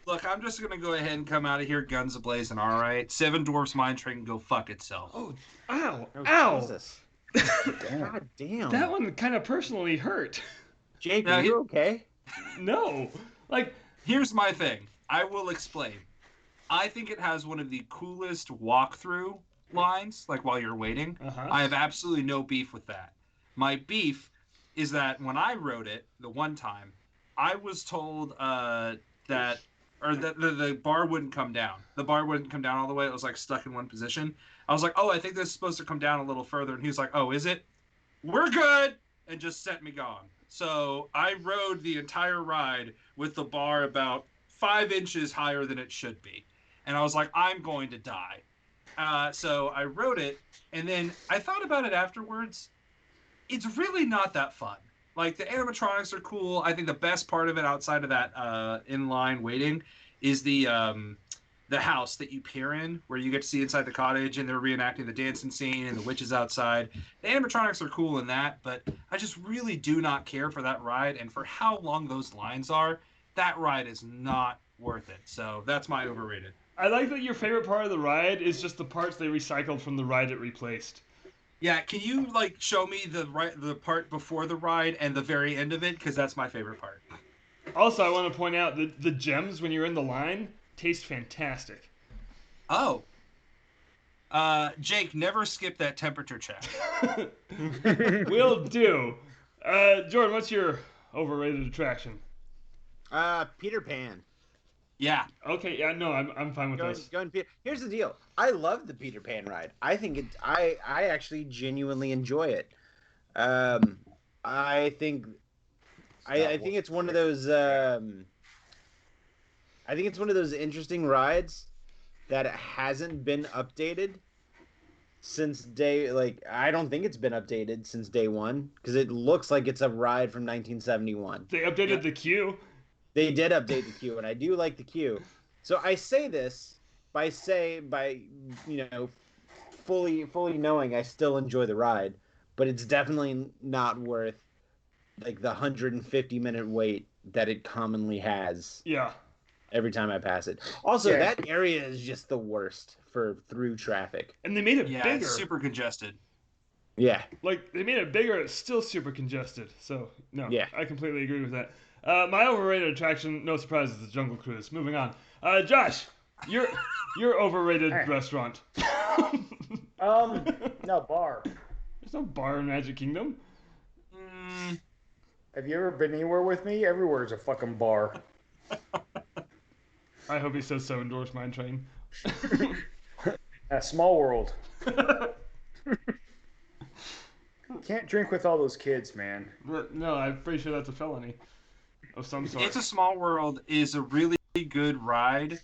Look, I'm just gonna go ahead and come out of here guns ablazing. All right, Seven Dwarfs Mine Train can go fuck itself. Oh, ow, Oh, ow! Jesus. God damn. That one kind of personally hurt. Jake, Now are you okay? No, like, Here's my thing. I will explain. I think it has one of the coolest walkthrough lines, like while you're waiting. I have absolutely no beef with that. My beef is that when I wrote it the one time, I was told that or the bar wouldn't come down. The bar wouldn't come down all the way. It was like stuck in one position. I was like, oh, I think this is supposed to come down a little further. And he was like, oh, is it? We're good, and just sent me gone. So I rode the entire ride with the bar about 5 inches higher than it should be. And I was like, I'm going to die. So I rode it, and then I thought about it afterwards. It's really not that fun. Like, the animatronics are cool. I think the best part of it outside of that in-line waiting is the house that you peer in, where you get to see inside the cottage, and they're reenacting the dancing scene, and the witches outside. The animatronics are cool in that, but I just really do not care for that ride, and for how long those lines are, that ride is not worth it. So that's my overrated. I like that your favorite part of the ride is just the parts they recycled from the ride it replaced. Yeah, can you like show me the part before the ride and the very end of it? Because that's my favorite part. Also, I want to point out that the gems when you're in the line taste fantastic. Oh. Jake, never skip that temperature check. Will do. Jordan, what's your overrated attraction? Peter Pan. Yeah. Okay, yeah, no, I'm fine with this. Here's the deal. I love the Peter Pan ride. I think I actually genuinely enjoy it. I think it's one of those. I think it's one of those interesting rides that hasn't been updated since day. Like, I don't think it's been updated since day one, because it looks like it's a ride from 1971. They updated the queue. They did update the queue, and I do like the queue. So I say this by fully knowing I still enjoy the ride, but it's definitely not worth like the 150-minute wait that it commonly has. Yeah. Every time I pass it. Also, that area is just the worst for through traffic. And they made it bigger. It's super congested. Yeah. Like, they made it bigger, it's still super congested. So, no, yeah. I completely agree with that. My overrated attraction, no surprise, is the Jungle Cruise. Moving on. Josh, your overrated restaurant. No, bar. There's no bar in Magic Kingdom. Have you ever been anywhere with me? Everywhere's a fucking bar. I hope he says so. Endorse Mine Train. Small World. Can't drink with all those kids, man. But, no, I'm pretty sure that's a felony of some sort. It's a Small World is a really good ride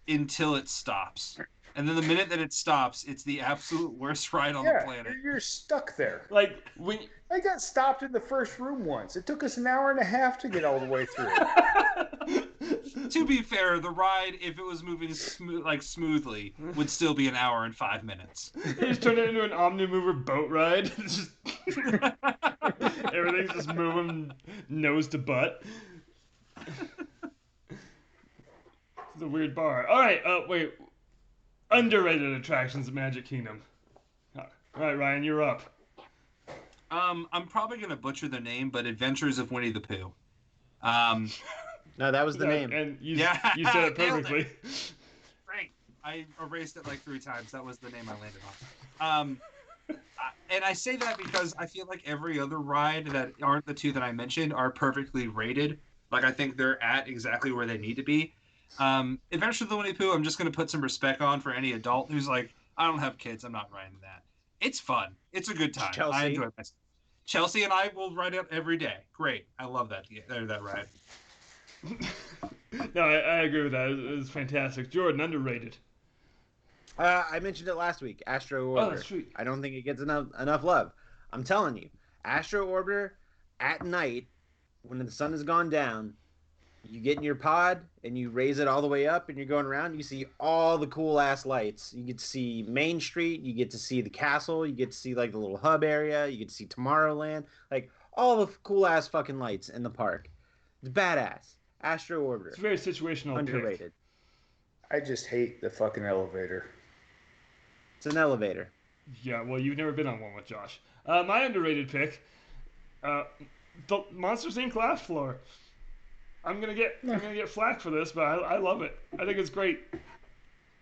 until it stops. And then the minute that it stops, it's the absolute worst ride on the planet. You're stuck there. Like, when... I got stopped in the first room once. It took us an hour and a half to get all the way through. To be fair, the ride, if it was moving smoothly, would still be an hour and 5 minutes. They just turned it into an Omnimover boat ride. Just everything's just moving nose to butt. It's a weird bar. All right, wait. Underrated attractions at Magic Kingdom. All right, Ryan, you're up. I'm probably gonna butcher the name, but Adventures of Winnie the Pooh. No, that was the name. And you said it perfectly. Right. I erased it like 3 times. That was the name I landed on. And I say that because I feel like every other ride that aren't the 2 that I mentioned are perfectly rated. Like, I think they're at exactly where they need to be. Adventures of the Winnie the Pooh, I'm just going to put some respect on for any adult who's like, I don't have kids, I'm not riding that. It's fun. It's a good time. Chelsea. I enjoy it. Chelsea and I will ride it every day. Great. I love that ride. No, I agree with that. It was fantastic. Jordan, underrated. I mentioned it last week. Astro Orbiter. Oh, that's true. I don't think it gets enough love. I'm telling you, Astro Orbiter at night, when the sun has gone down, you get in your pod and you raise it all the way up and you're going around. You see all the cool ass lights. You get to see Main Street. You get to see the castle. You get to see like the little hub area. You get to see Tomorrowland. Like all the cool ass fucking lights in the park. It's badass. Astro Orbiter. It's a very situational. Underrated. I just hate the fucking elevator. It's an elevator. Yeah, well, you've never been on one with Josh. My underrated pick, the Monsters Inc. laugh floor. I'm gonna get flack for this, but I love it. I think it's great.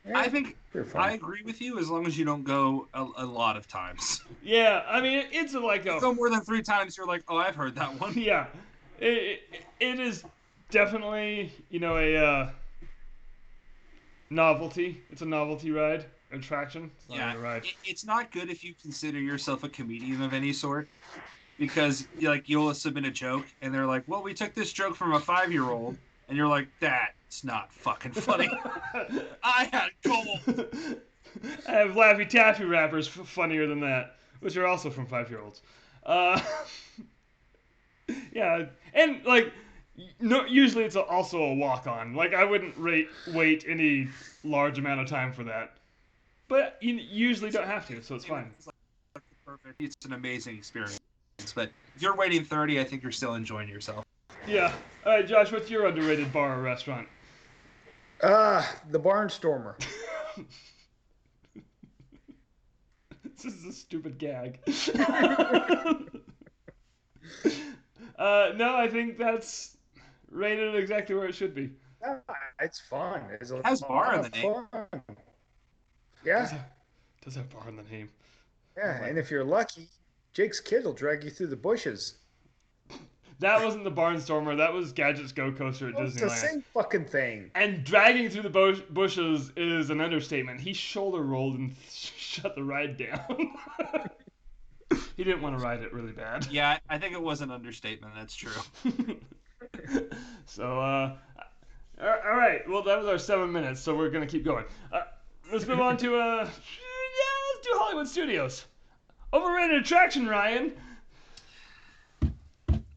Yeah, I think I agree with you as long as you don't go a lot of times. Yeah, I mean it's like a. Go more than 3 times, you're like, oh, I've heard that one. Yeah, it is definitely a Novelty. It's a novelty ride. Attraction. It's not Yeah, even a ride. it's not good if you consider yourself a comedian of any sort, because like you'll submit a joke and they're like, "Well, we took this joke from a 5-year-old," and you're like, "That's not fucking funny." I had gold. I have Laffy Taffy rappers funnier than that, which are also from 5-year-olds. Uh, yeah, and like, no, usually it's also a walk-on. Like I wouldn't wait any large amount of time for that, but you usually don't have to, so it's fine. It's like perfect. It's an amazing experience. But if you're waiting 30, I think you're still enjoying yourself. Yeah. All right, Josh, what's your underrated bar or restaurant? The Barnstormer. This is a stupid gag. No, I think that's rated exactly where it should be. It's fun. It's a It has bar in lot the of name. fun. Yeah, Does have bar in the name. yeah, and if you're lucky, Jake's kid will drag you through the bushes. That wasn't the Barnstormer. That was Gadget's Go Coaster at Oh, it's the Disneyland. same fucking thing. And dragging through the bushes is an understatement. He shoulder rolled and shut the ride down. He didn't want to ride it really bad. Yeah, I think it was an understatement. That's true. So, all right. Well, that was our 7 minutes, so we're gonna keep going. Let's move on to let's do Hollywood Studios. Overrated attraction, Ryan.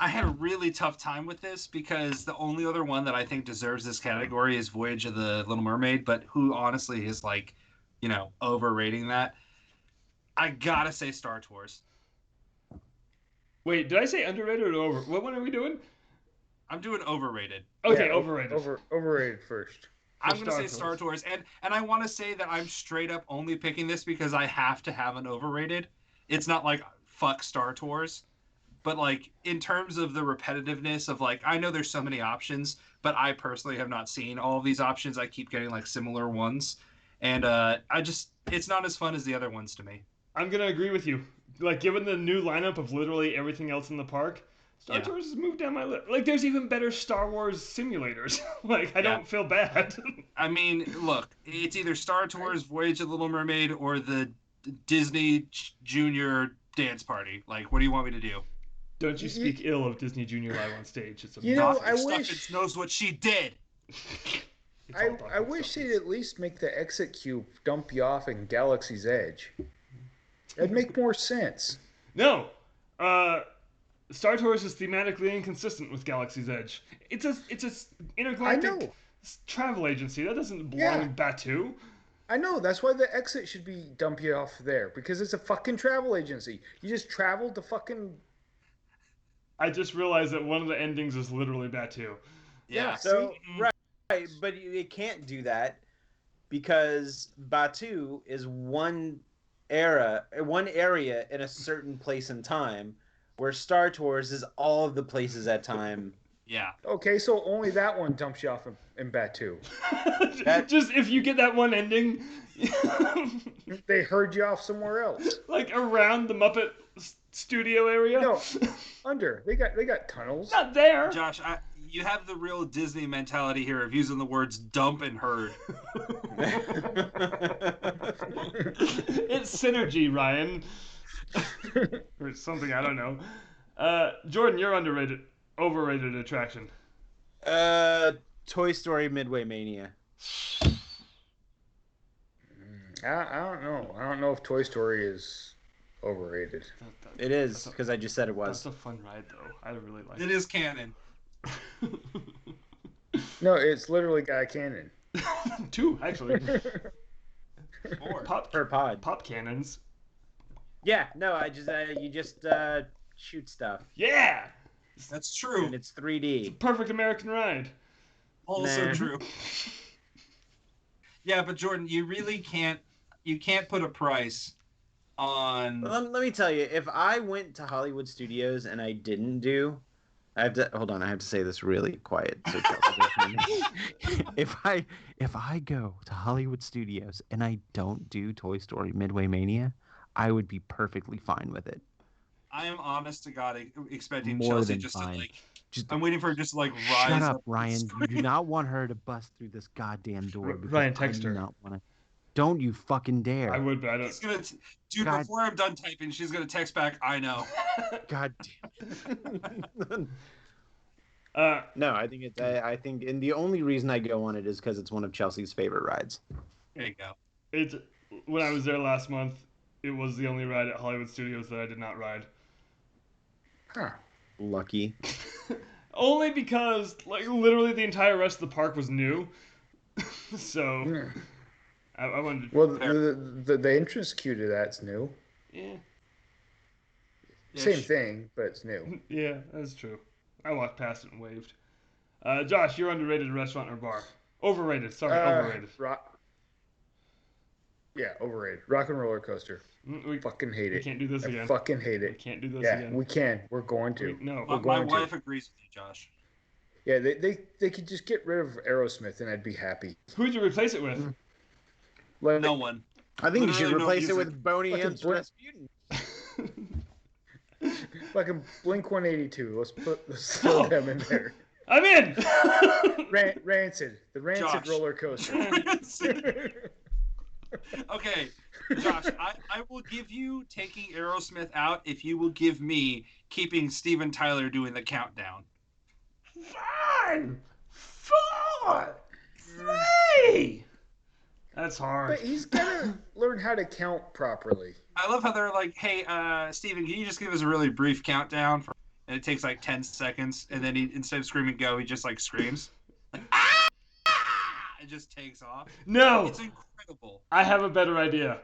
I had a really tough time with this because the only other one that I think deserves this category is Voyage of the Little Mermaid, but who honestly is like, overrating that? I gotta say Star Tours. Wait, did I say underrated or over? What one are we doing? I'm doing overrated. Okay, Yeah, overrated. Overrated first. I'm gonna Star say Star Tours, and I want to say that I'm straight up only picking this because I have to have an overrated. It's not like fuck Star Tours, but like in terms of the repetitiveness of like I know there's so many options, but I personally have not seen all of these options. I keep getting like similar ones, and it's not as fun as the other ones to me. I'm gonna agree with you. Like, given the new lineup of literally everything else in the park, Star Tours has moved down my list. Like, there's even better Star Wars simulators. Like, I don't feel bad. I mean, look, it's either Star Tours, Voyage of the Little Mermaid, or the Disney Junior Dance Party. Like, what do you want me to do? Don't you speak ill of Disney Junior live on stage. It's You know, I Stuffins wish knows what she did. I wish they'd at least make the exit cube dump you off in Galaxy's Edge. That'd make more sense. No. Star Tours is thematically inconsistent with Galaxy's Edge. It's a intergalactic travel agency. That doesn't belong in Batuu. I know. That's why the exit should be dump you off there, because it's a fucking travel agency. You just traveled to fucking... I just realized that one of the endings is literally Batuu. Yeah. So right, but it can't do that because Batuu is one area in a certain place in time, where Star Tours is all of the places at time. Yeah. Okay, so only that one dumps you off in Batuu. Just if you get that one ending, They herd you off somewhere else. like around the Muppet studio area. No, under. They got tunnels. Not there. Josh, you have the real Disney mentality here of using the words dump and herd. It's synergy, Ryan. Or something, I don't know. Jordan, you're overrated attraction. Toy Story Midway Mania. I don't know. I don't know if Toy Story is overrated. It is, because I just said it That's was. a fun ride, though. I really like It is canon. No, it's literally got a cannon. 2, actually. Or Per pod. Pop cannons. Yeah, no, you just shoot stuff, Yeah! that's true. and it's 3D. Perfect American ride. Also Nah. true. Yeah, but Jordan, you really can't put a price on. Let me tell you, if I went to Hollywood Studios and I didn't do, I have to say this really quiet so Chelsea doesn't hear me. If I go to Hollywood Studios and I don't do Toy Story Midway Mania, I would be perfectly fine with it. I am honest to God expecting More Chelsea than just fine. to like. Just I'm waiting for her just to like shut rise up, up. Ryan. You do not want her to bust through this goddamn door because Ryan, I text do her. not want to. Don't you fucking dare. I would, but I He's don't. gonna, dude. God. Before I'm done typing, she's gonna text back. I know. God damn it. No, I think it's. I think, and the only reason I go on it is because it's one of Chelsea's favorite rides. There you go. It's when I was there last month. It was the only ride at Hollywood Studios that I did not ride. Huh. Lucky. Only because, like, literally the entire rest of the park was new. So, Yeah. I wanted to. Well, the entrance queue to that's new. Yeah, Same thing, but it's new. yeah, that's true. I walked past it and waved. Josh, you're underrated restaurant or bar? Overrated, sorry, overrated. Yeah, overrated. Rock and Roller Coaster. We Fucking hate we it. can't do this I again. fucking hate We it. can't do this Yeah, again. we can. We're going to. No. My going to. wife agrees with you, Josh. Yeah, they could just get rid of Aerosmith and I'd be happy. Who'd you replace it with? Like, No one. I think you should Literally no replace it music. with Boney Fucking M's Blink. Rasputin. fucking Blink 182. Let's throw them in there. I'm in. Rancid. The Rancid Josh. roller coaster. Okay, Josh, I will give you taking Aerosmith out if you will give me keeping Steven Tyler doing the countdown. Fine. 4, 3. That's hard. But he's gotta learn how to count properly. I love how they're like, hey, Steven, can you just give us a really brief countdown? And it takes like 10 seconds, and then he, instead of screaming go, he just like screams. Like, ah! It just takes off. No. It's incredible. I have a better idea.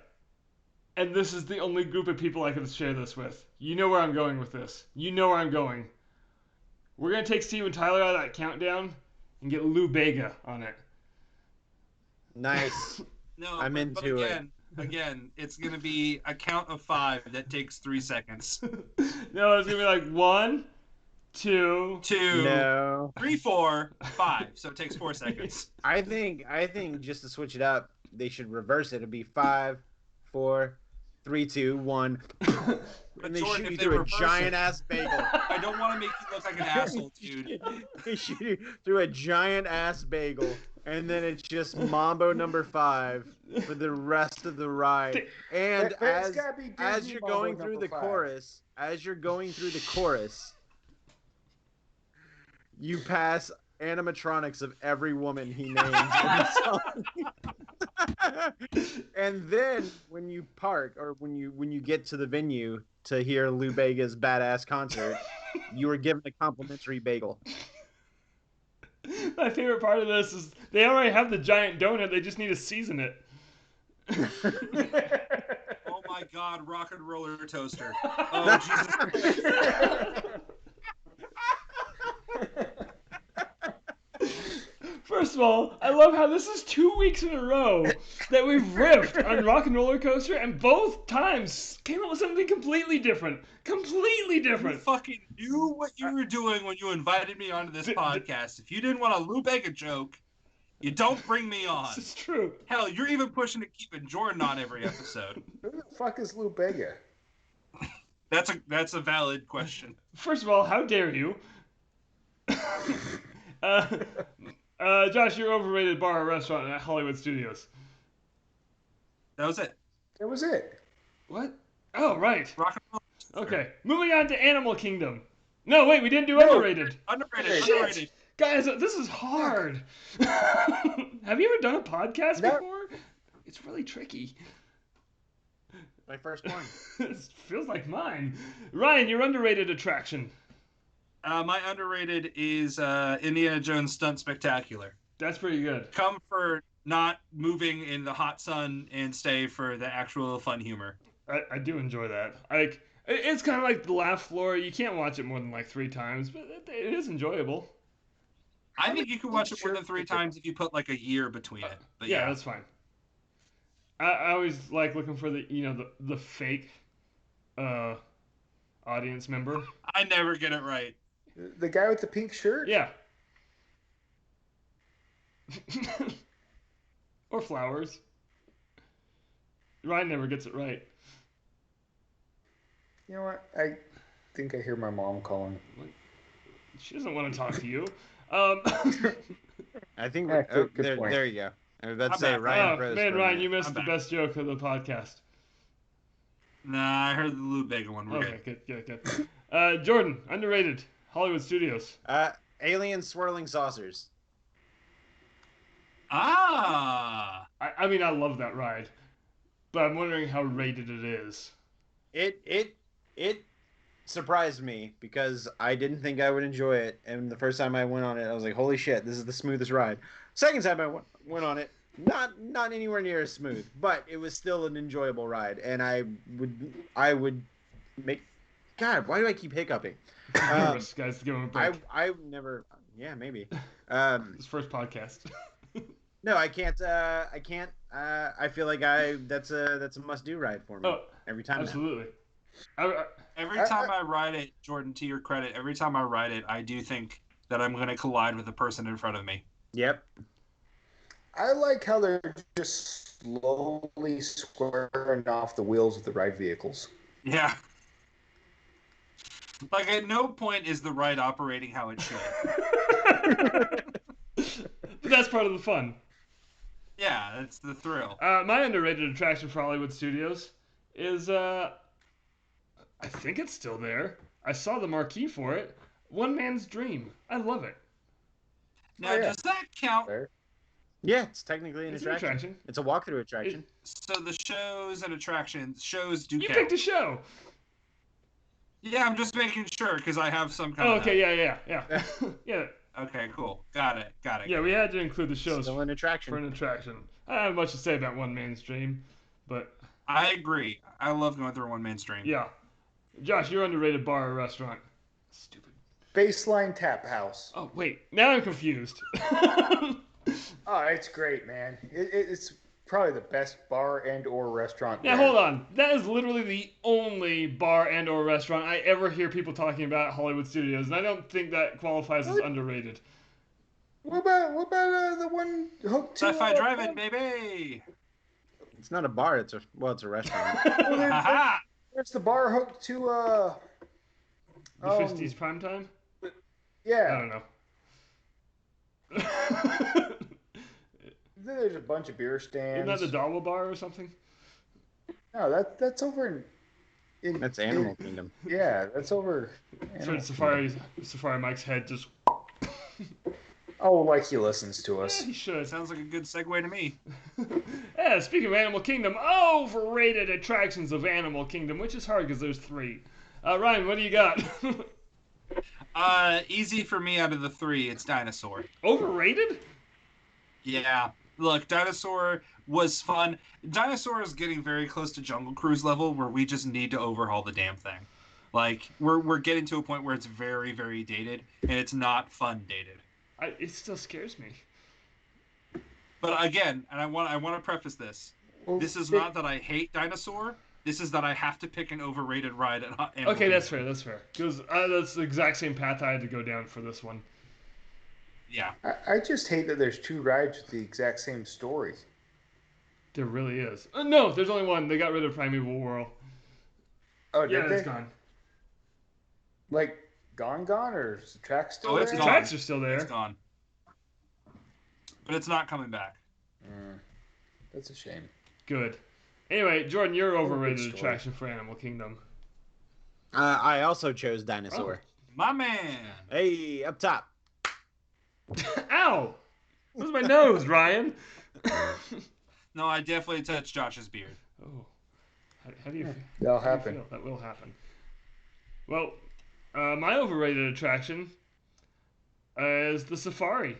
And this is the only group of people I can share this with. You know where I'm going with this. You know where I'm going. We're going to take Steven Tyler out of that countdown and get Lou Bega on it. Nice. No, I'm but into it. Again, it's going to be a count of 5 that takes 3 seconds. No, it's going to be like 1, 2, 2, No. 3, 4, 5. So it takes 4 seconds. I think just to switch it up, they should reverse it. It'd be 5, 4, 3, 2, 1. But And they Jordan, shoot you if they through a reverse giant it- ass bagel. I don't want to make you look like an asshole, dude. They shoot you through a giant ass bagel, and then it's just Mambo number 5 for the rest of the ride. And But it's gotta be as Disney you're Mambo going through number the 5. chorus, you pass animatronics of every woman he names in the song. And then when you park, or when you get to the venue to hear Lou Bega's badass concert, you were given a complimentary bagel. My favorite part of this is they already have the giant donut. They just need to season it. Oh my God, rock and roller toaster. Oh Jesus Christ. First of all, I love how this is 2 weeks in a row that we've riffed on Rock and Roller Coaster, and both times came up with something completely different. Completely You different. fucking knew what you were doing when you invited me onto this podcast. If you didn't want a Lou Bega joke, you don't bring me on. This is true. Hell, you're even pushing to keeping Jordan on every episode. Who the fuck is Lou Bega? That's a valid question. First of all, how dare you? Josh, your overrated bar or restaurant at Hollywood Studios. That was it. That was it. What? Oh, right. Rock and roll. Okay. Moving on to Animal Kingdom. No, wait, we didn't do No. Overrated. Underrated. Shit. Underrated. Guys, this is hard. Have you ever done a podcast No. before? It's really tricky. My first one. This feels like mine. Ryan, your underrated attraction. My underrated is Indiana Jones Stunt Spectacular. That's pretty good. Come for not moving in the hot sun and stay for the actual fun humor. I do enjoy that. Like, it's kind of like the laugh floor. You can't watch it more than like 3 times, but it is enjoyable. I think you can watch it more than 3 times if you put like a year between it. But Yeah, that's fine. I always like looking for the fake audience member. I never get it right. The guy with the pink shirt? Yeah. Or flowers. Ryan never gets it right. You know what? I think I hear my mom calling. She doesn't want to talk to you. I think Good- good there, point. there you go. I was about to I'm say back. Ryan Oh, froze man, for a Ryan, minute. you missed I'm the back. best joke of the podcast. Nah, I heard the Lou Bega one. We're Okay, good. good. Jordan, underrated. Hollywood Studios. Alien swirling saucers. Ah, I mean, I love that ride, but I'm wondering how rated it is. It surprised me because I didn't think I would enjoy it, and the first time I went on it, I was like, "Holy shit, this is the smoothest ride." Second time I went on it, not anywhere near as smooth, but it was still an enjoyable ride, and I would make. God, why do I keep hiccuping? Nervous, guys, give him a break. I've never. Yeah, maybe. His first podcast. No, I can't. I can't. I feel like that's a must do ride for me Oh, every time. Now. absolutely. every time I ride it, Jordan, to your credit, every time I ride it, I do think that I'm going to collide with the person in front of me. Yep. I like how they're just slowly squaring off the wheels of the ride vehicles. Yeah. Like, at no point is the ride operating how it should. But that's part of the fun. Yeah, that's the thrill. My underrated attraction for Hollywood Studios is, I think it's still there. I saw the marquee for it. One Man's Dream. I love it. Now, Oh, yeah. does that count? There. Yeah, it's technically an It's attraction. an attraction. It's a walkthrough attraction. So the shows and attractions, shows do You count. picked a show. Yeah, I'm just making sure because I have some kind Oh, of. okay, yeah. Yeah, Okay, cool. Got it. yeah, we had to include the shows Still an for attraction. an attraction. I don't have much to say about One Man's Dream, but I agree. I love going through one man's dream. yeah. Josh, your underrated bar or restaurant? Stupid. Baseline Tap House. Oh, wait. Now I'm confused. Oh, it's great, man. It's probably the best bar and or restaurant. Now, there. hold on. That is literally the only bar and or restaurant I ever hear people talking about at Hollywood Studios, and I don't think that qualifies as What? underrated. What about the one hooked to Sci-fi drive-in, baby. It's not a bar. It's a restaurant. Well, Ha there's the bar hooked to The 50s prime time? I Yeah. don't know. Then there's a bunch of beer stands. Isn't that the Dawa bar or something? No, that's over in That's Animal Kingdom. Yeah, that's over. So Safari Mike's head just. Oh, like he listens to Yeah, us. he should. Sounds like a good segue to me. Yeah, speaking of Animal Kingdom, overrated attractions of Animal Kingdom, which is hard because there's 3. Ryan, what do you got? Easy for me out of the 3. It's Dinosaur. Overrated? Yeah. Look, Dinosaur was fun. Dinosaur is getting very close to Jungle Cruise level where we just need to overhaul the damn thing. Like, we're getting to a point where it's very, very dated, and it's not fun dated. It still scares me. But again, and I want to preface this. Well, This is not that I hate Dinosaur. This is that I have to pick an overrated ride at Animal Okay, that's Kingdom. fair. Because that's the exact same path I had to go down for this one. Yeah. I just hate that there's 2 rides with the exact same story. There really is. No, there's only one. They got rid of Primeval Whirl. Oh, Yeah, did they? it's gone. Like gone, or is the track still Oh, it's The there? gone. tracks are still It's there. gone. But it's not coming back. That's a shame. Good. Anyway, Jordan, your good overrated story. attraction for Animal Kingdom. I also chose Dinosaur. My man. Hey, up top. Ow! That was my nose, Ryan. No, I definitely touched Josh's beard. Oh. How do you feel? That'll How do you happen. feel? That will happen. Well, my overrated attraction is the Safari.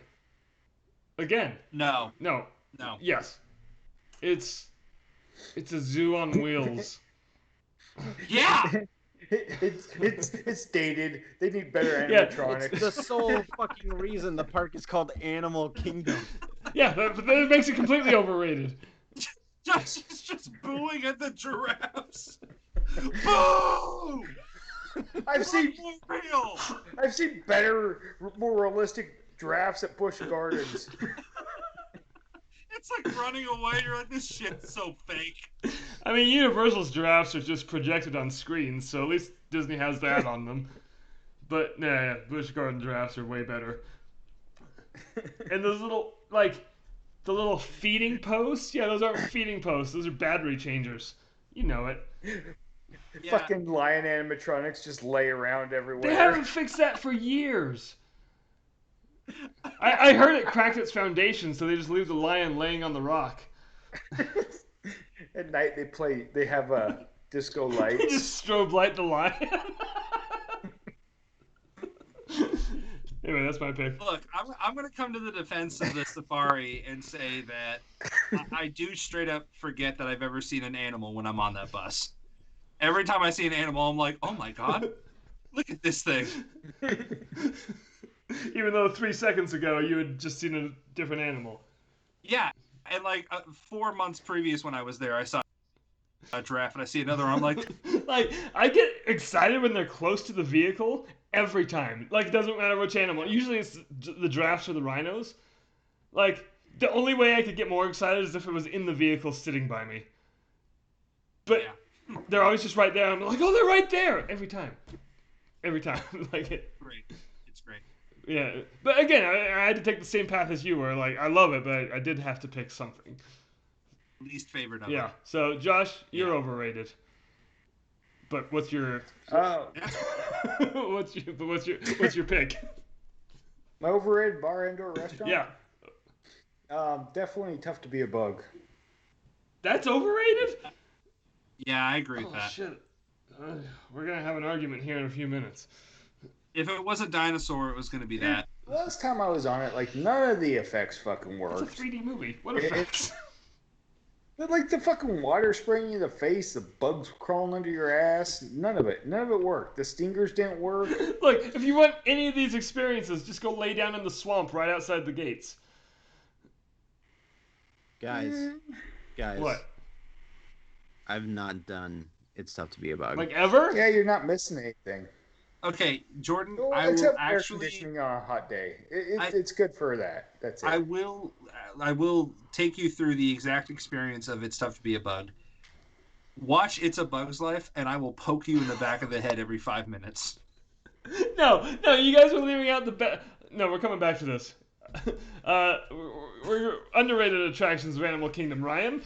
Again, No. no, No. yes. It's a zoo on wheels. Yeah. It's dated. They need better Yeah, animatronics. It's the sole fucking reason the park is called Animal Kingdom. Yeah, but that makes it completely overrated. Josh is just booing at the giraffes. Boo! I've seen real. better, more realistic giraffes at Busch Gardens. It's like running away. You're like, this shit's so fake. I mean, Universal's giraffes are just projected on screens, so at least Disney has that on them. But yeah, Busch Garden giraffes are way better. And those little, like, the little feeding posts? Yeah, those aren't feeding posts. Those are battery changers. You know it. Yeah. Fucking lion animatronics just lay around everywhere. They haven't fixed that for years. I heard it cracked its foundation, so they just leave the lion laying on the rock. At night they have disco They lights. just strobe light the lion. Anyway, that's my pick. Look, I'm going to come to the defense of the safari and say that I do straight up forget that I've ever seen an animal when I'm on that bus. Every time I see an animal, I'm like, oh my god, look at this thing. Even though 3 seconds ago you had just seen a different animal. Yeah, and like 4 months previous when I was there, I saw a giraffe and I see another one, I'm like, Like, I get excited when they're close to the vehicle every time. Like, it doesn't matter which animal. Usually it's the giraffes or the rhinos. Like, the only way I could get more excited is if it was in the vehicle sitting by me. But yeah, they're always just right there. I'm like, oh, they're right there every time. Every time. Like, great. It's great. yeah. But again, I had to take the same path as you were. Like, I love it, but I did have to pick something. Least favorite of Yeah. it. So, Josh, you're Yeah. overrated. But what's your Oh, what's your pick? my overrated bar indoor restaurant. Yeah. Definitely Tough to Be a Bug. That's overrated? Yeah, I agree with Oh that. shit. We're gonna have an argument here in a few minutes. If it was a dinosaur, it was going to be that. Last time I was on it, like none of the effects fucking It's a worked. 3D movie. What It- effects? But like the fucking water spraying you in the face, the bugs crawling under your ass, none of it worked. The stingers didn't work. Look, if you want any of these experiences, just go lay down in the swamp right outside the gates. Guys, What? I've not done It's Tough to Be a Bug. Like ever? Yeah, you're not missing anything. Okay, Jordan, Well, I will except air actually, conditioning on a hot day. I- It's good for that. That's it. I will take you through the exact experience of It's Tough to Be a Bug. Watch It's a Bug's Life, and I will poke you in the back of the head every 5 minutes. No, you guys are leaving out the No, we're coming back to this. We're underrated attractions of Animal Kingdom. Ryan?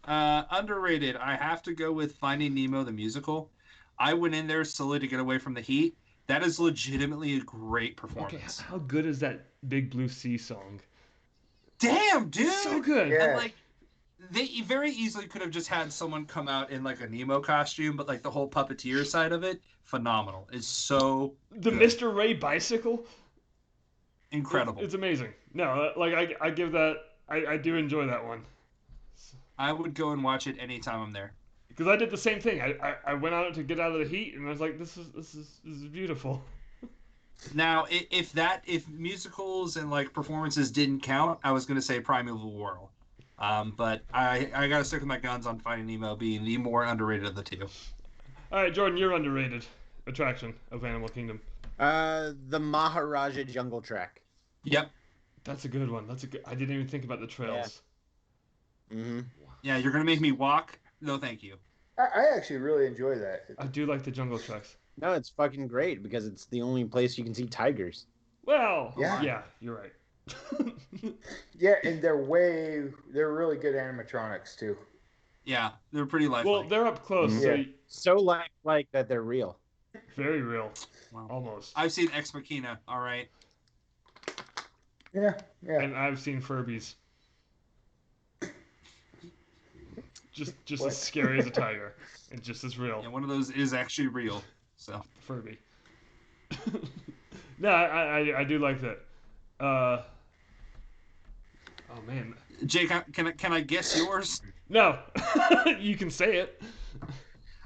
Underrated. I have to go with Finding Nemo the musical. I went in there solely to get away from the heat. That is legitimately a great Okay, performance. how good is that Big Blue Sea song? Damn, dude! So good. Yeah. And like, they very easily could have just had someone come out in like a Nemo costume, but like the whole puppeteer side of it, phenomenal. It's so The good. Mr. Ray bicycle? Incredible. It's amazing. No, like I give that. I do enjoy that one I would go and watch it anytime I'm there. because I did the same thing. I went out to get out of the heat and I was like, this is beautiful. Now, if musicals and like performances didn't count, I was gonna say Primeval Whirl. But I gotta stick with my guns on Finding Nemo being the more underrated of the two. All right, Jordan, you're underrated attraction of Animal Kingdom. The Maharaja Jungle Trek. Yep. That's a good one. I didn't even think about the trails. Mm-hmm. Yeah, you're gonna make me walk? No, thank you. I actually really enjoy that. I do like the jungle treks. No, it's fucking great because it's the only place you can see tigers. Well, Yeah. you're right. Yeah, and they're really good animatronics too. Yeah, they're pretty lifelike. Well, they're up close, so Yeah. So like that they're real. very real, Wow. almost. I've seen Ex Machina. All right. Yeah. And I've seen Furbies. Just What? as scary as a tiger, and just as real. Yeah, one of those is actually real. So Furby. No, I do like that. Oh man, Jake, can I guess yours? no, you can say it.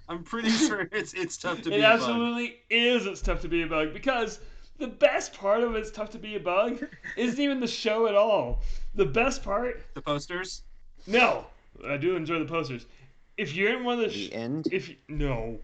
I'm pretty sure it's tough to be It a bug. absolutely is. It's tough to be a bug because the best part of It's Tough to Be a Bug isn't even the show at all. The best part, The posters. no, I do enjoy the posters. If you're in one of The end. no.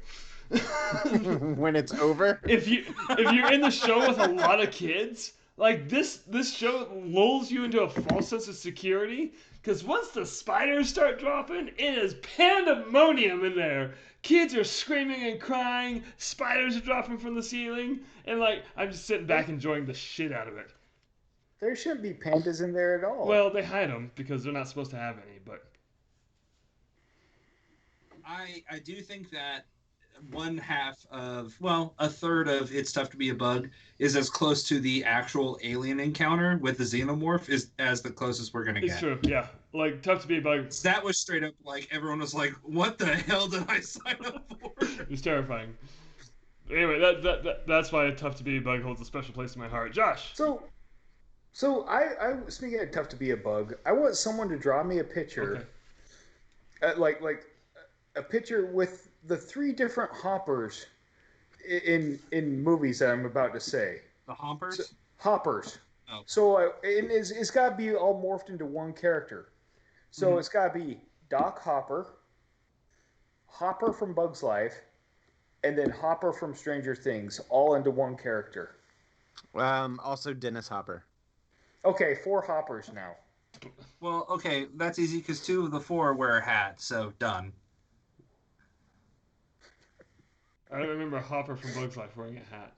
When it's over. If you're in the show with a lot of kids, Like this show lulls you into a false sense of security because once the spiders start dropping, it is pandemonium in there. Kids are screaming and crying, spiders are dropping from the ceiling, and like I'm just sitting back enjoying the shit out of it. There shouldn't be pandas in there at all. Well, they hide them because they're not supposed to have any, but I do think that a third of It's Tough to Be a Bug is as close to the actual alien encounter with the xenomorph as the closest we're gonna it's get. true. Yeah, like Tough to Be a Bug. That was straight up like everyone was like, "What the hell did I sign up for?" It was terrifying. Anyway, that's why Tough to Be a Bug holds a special place in my heart. Josh. So I speaking of Tough to Be a Bug, I want someone to draw me a picture, like a picture with the 3 different hoppers in movies that I'm about to say. The Hoppers? So, hoppers. Oh. So it's got to be all morphed into one character. So it's got to be Doc Hopper, Hopper from Bug's Life, and then Hopper from Stranger Things, all into one character. Also Dennis Hopper. Okay, 4 hoppers now. Well, okay, that's easy because 2 of the 4 wear a hat, so done. I don't remember Hopper from Bug's Life wearing a hat.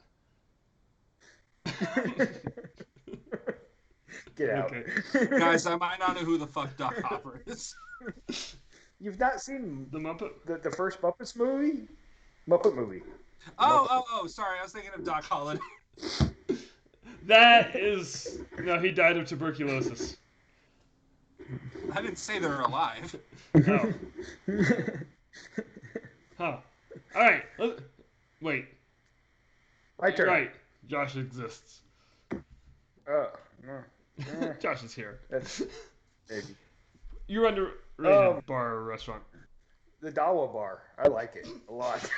Get out. Okay. Guys, I might not know who the fuck Doc Hopper is. You've not seen The Muppet? the first Muppets movie? Muppet movie. Oh, sorry, I was thinking of Doc Holliday. That is... No, he died of tuberculosis. I didn't say they're alive. Oh. Huh. Alright. Wait. My turn. Right. Josh exists. No. Josh is here. That's maybe. You're underrated bar or restaurant. The Dawa Bar. I like it a lot.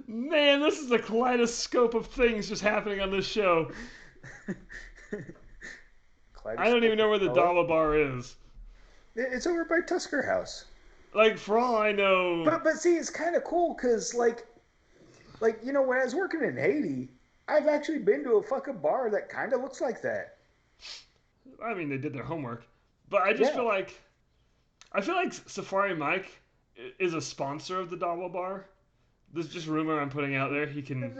Man, this is a kaleidoscope of things just happening on this show. I don't even know where the Dawa Bar is. It's over by Tusker House. Like, for all I know... But see, it's kind of cool because, like, when I was working in Haiti, I've actually been to a fucking bar that kind of looks like that. I mean, they did their homework. But I just feel like... I feel like Safari Mike is a sponsor of the Dawa Bar. There's just rumor I'm putting out there. He can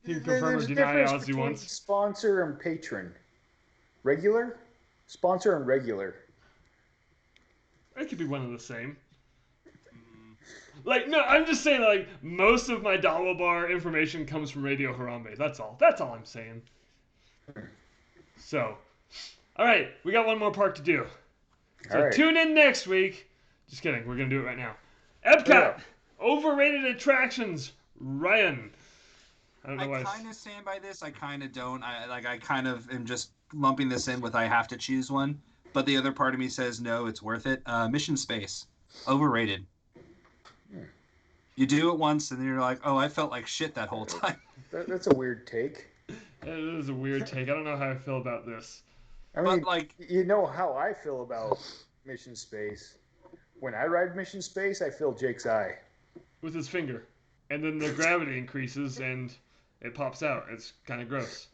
confirm or deny as he wants. Sponsor and patron. Regular? Sponsor and regular. It could be one and the same. Like, no, I'm just saying, like, most of my Dawa Bar information comes from Radio Harambe. That's all. That's all I'm saying. So, all right, we got one more part to do. So tune in next week. Just kidding. We're going to do it right now. Epcot. Overrated attractions. Ryan. I don't know why. I kind of stand by this. I kind of don't. I kind of am just lumping this in with I have to choose one. But the other part of me says no, it's worth it. Mission Space. Overrated. You do it once and then you're like, oh, I felt like shit that whole time. That's a weird take. It is a weird take. I don't know how I feel about this. I mean, but like, you know how I feel about Mission Space. When I ride Mission Space, I feel Jake's eye. With his finger. And then the gravity increases and it pops out. It's kind of gross.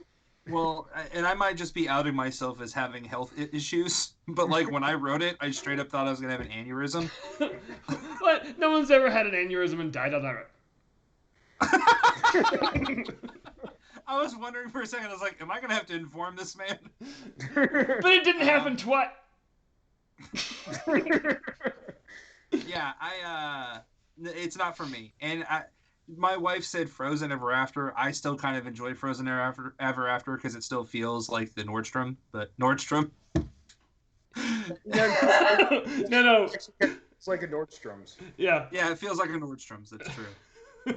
Well, and I might just be outing myself as having health issues, but like when I wrote it, I straight up thought I was going to have an aneurysm. What? No one's ever had an aneurysm and died on that. I was wondering for a second, I was like, am I going to have to inform this man? But it didn't happen twice. Yeah, it's not for me. And my wife said Frozen Ever After. I still kind of enjoy Frozen Ever After because it still feels like the Nordstrom, but Nordstrom. No. It's like a Nordstrom's. Yeah, it feels like a Nordstrom's. That's true.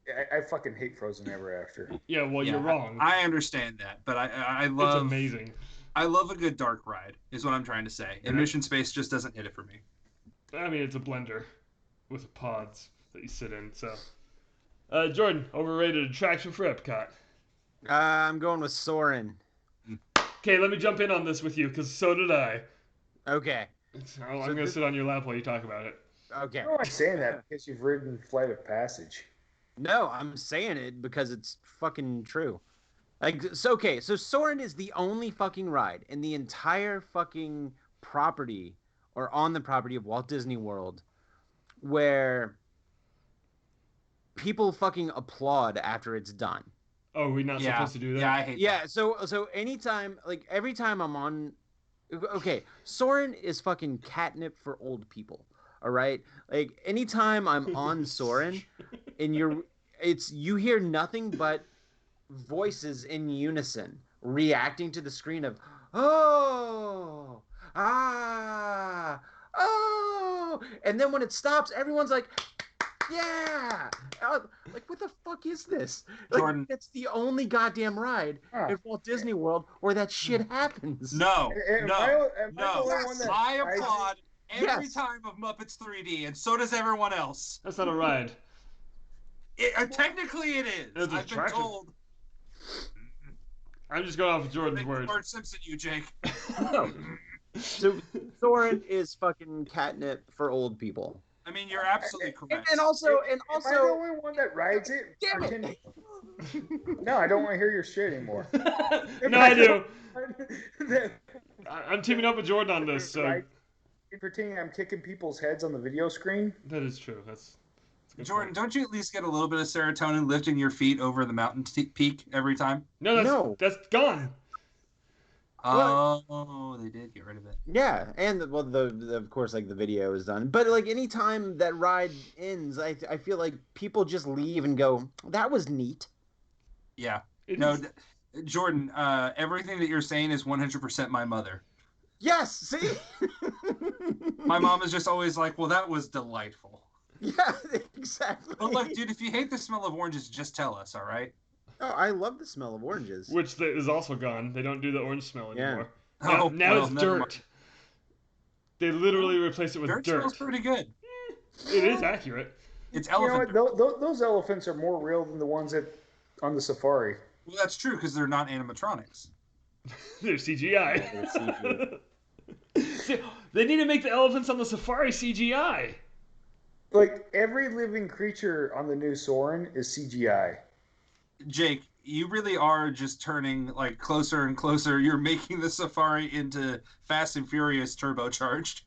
I fucking hate Frozen Ever After. Yeah, well, you're wrong. I understand that, but I love. It's amazing. I love a good dark ride, is what I'm trying to say. And Mission Space just doesn't hit it for me. I mean, it's a blender with pods that you sit in. So, Jordan, overrated attraction for Epcot. I'm going with Soarin'. Okay, let me jump in on this with you because so did I. Okay. I'm going to sit on your lap while you talk about it. Okay. I'm only saying that because you've ridden Flight of Passage. No, I'm saying it because it's fucking true. Like, so okay, so Soarin' is the only fucking ride in the entire fucking property or on the property of Walt Disney World where people fucking applaud after it's done. Oh, we're not Yeah, supposed to do that? yeah, I hate Yeah, so anytime, like every time I'm on, okay, Soarin' is fucking catnip for old people. All right, like anytime I'm on Soarin', and you hear nothing but voices in unison reacting to the screen of oh ah oh, and then when it stops, everyone's like yeah. Like, what the fuck is this? Like, Jordan. that's the only goddamn ride at Walt Disney World where that shit happens. No, Am I the no. only one that I rides it? applaud every Yes. time of Muppets 3D, and so does everyone else. That's not a ride. Technically, it is. It's an I've been attraction. told. I'm just going off of Jordan's Make words. Bart Simpson, you Jake. So Soarin' is fucking catnip for old people. I mean, you're absolutely correct. And also, Am I the only one that rides it? Damn it. Pretending- No, I don't want to hear your shit anymore. No, I do. That- I'm teaming up with Jordan on this, so Right? Pretending I'm kicking people's heads on the video screen. that is true. That's a good Jordan, point. don't you at least get a little bit of serotonin lifting your feet over the mountain peak every time? No, that's gone. Oh, they did get rid of it. Yeah, and the of course, like the video is done, but like anytime that ride ends, I feel like people just leave and go, "That was neat." Yeah. It No, is- Jordan, everything that you're saying is 100% my mother. Yes, see. My mom is just always like, well, that was delightful. Yeah, exactly. But look, dude, if you hate the smell of oranges, just tell us, all right? Oh, I love the smell of oranges. Which is also gone. They don't do the orange smell Yeah. anymore. Oh, Now well, it's never dirt. mind. They literally replace it with Dirt dirt. smells pretty good. It is accurate. It's You know elephant what? dirt. Those elephants are more real than the ones on the safari. Well, that's true because they're not animatronics. They're CGI. Yeah, they're See, they need to make the elephants on the safari CGI. Like every living creature on the new Soarin' is CGI. Jake, you really are just turning like closer and closer. You're making the safari into Fast and Furious turbocharged.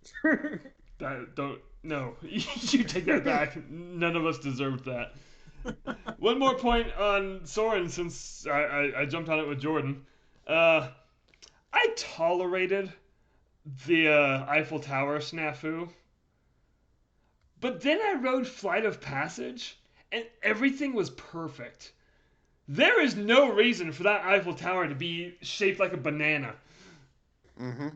No, you take that back. None of us deserved that. One more point on Soarin' since I jumped on it with Jordan. I tolerated the Eiffel Tower snafu. But then I rode Flight of Passage, and everything was perfect. There is no reason for that Eiffel Tower to be shaped like a banana. Mm-hmm.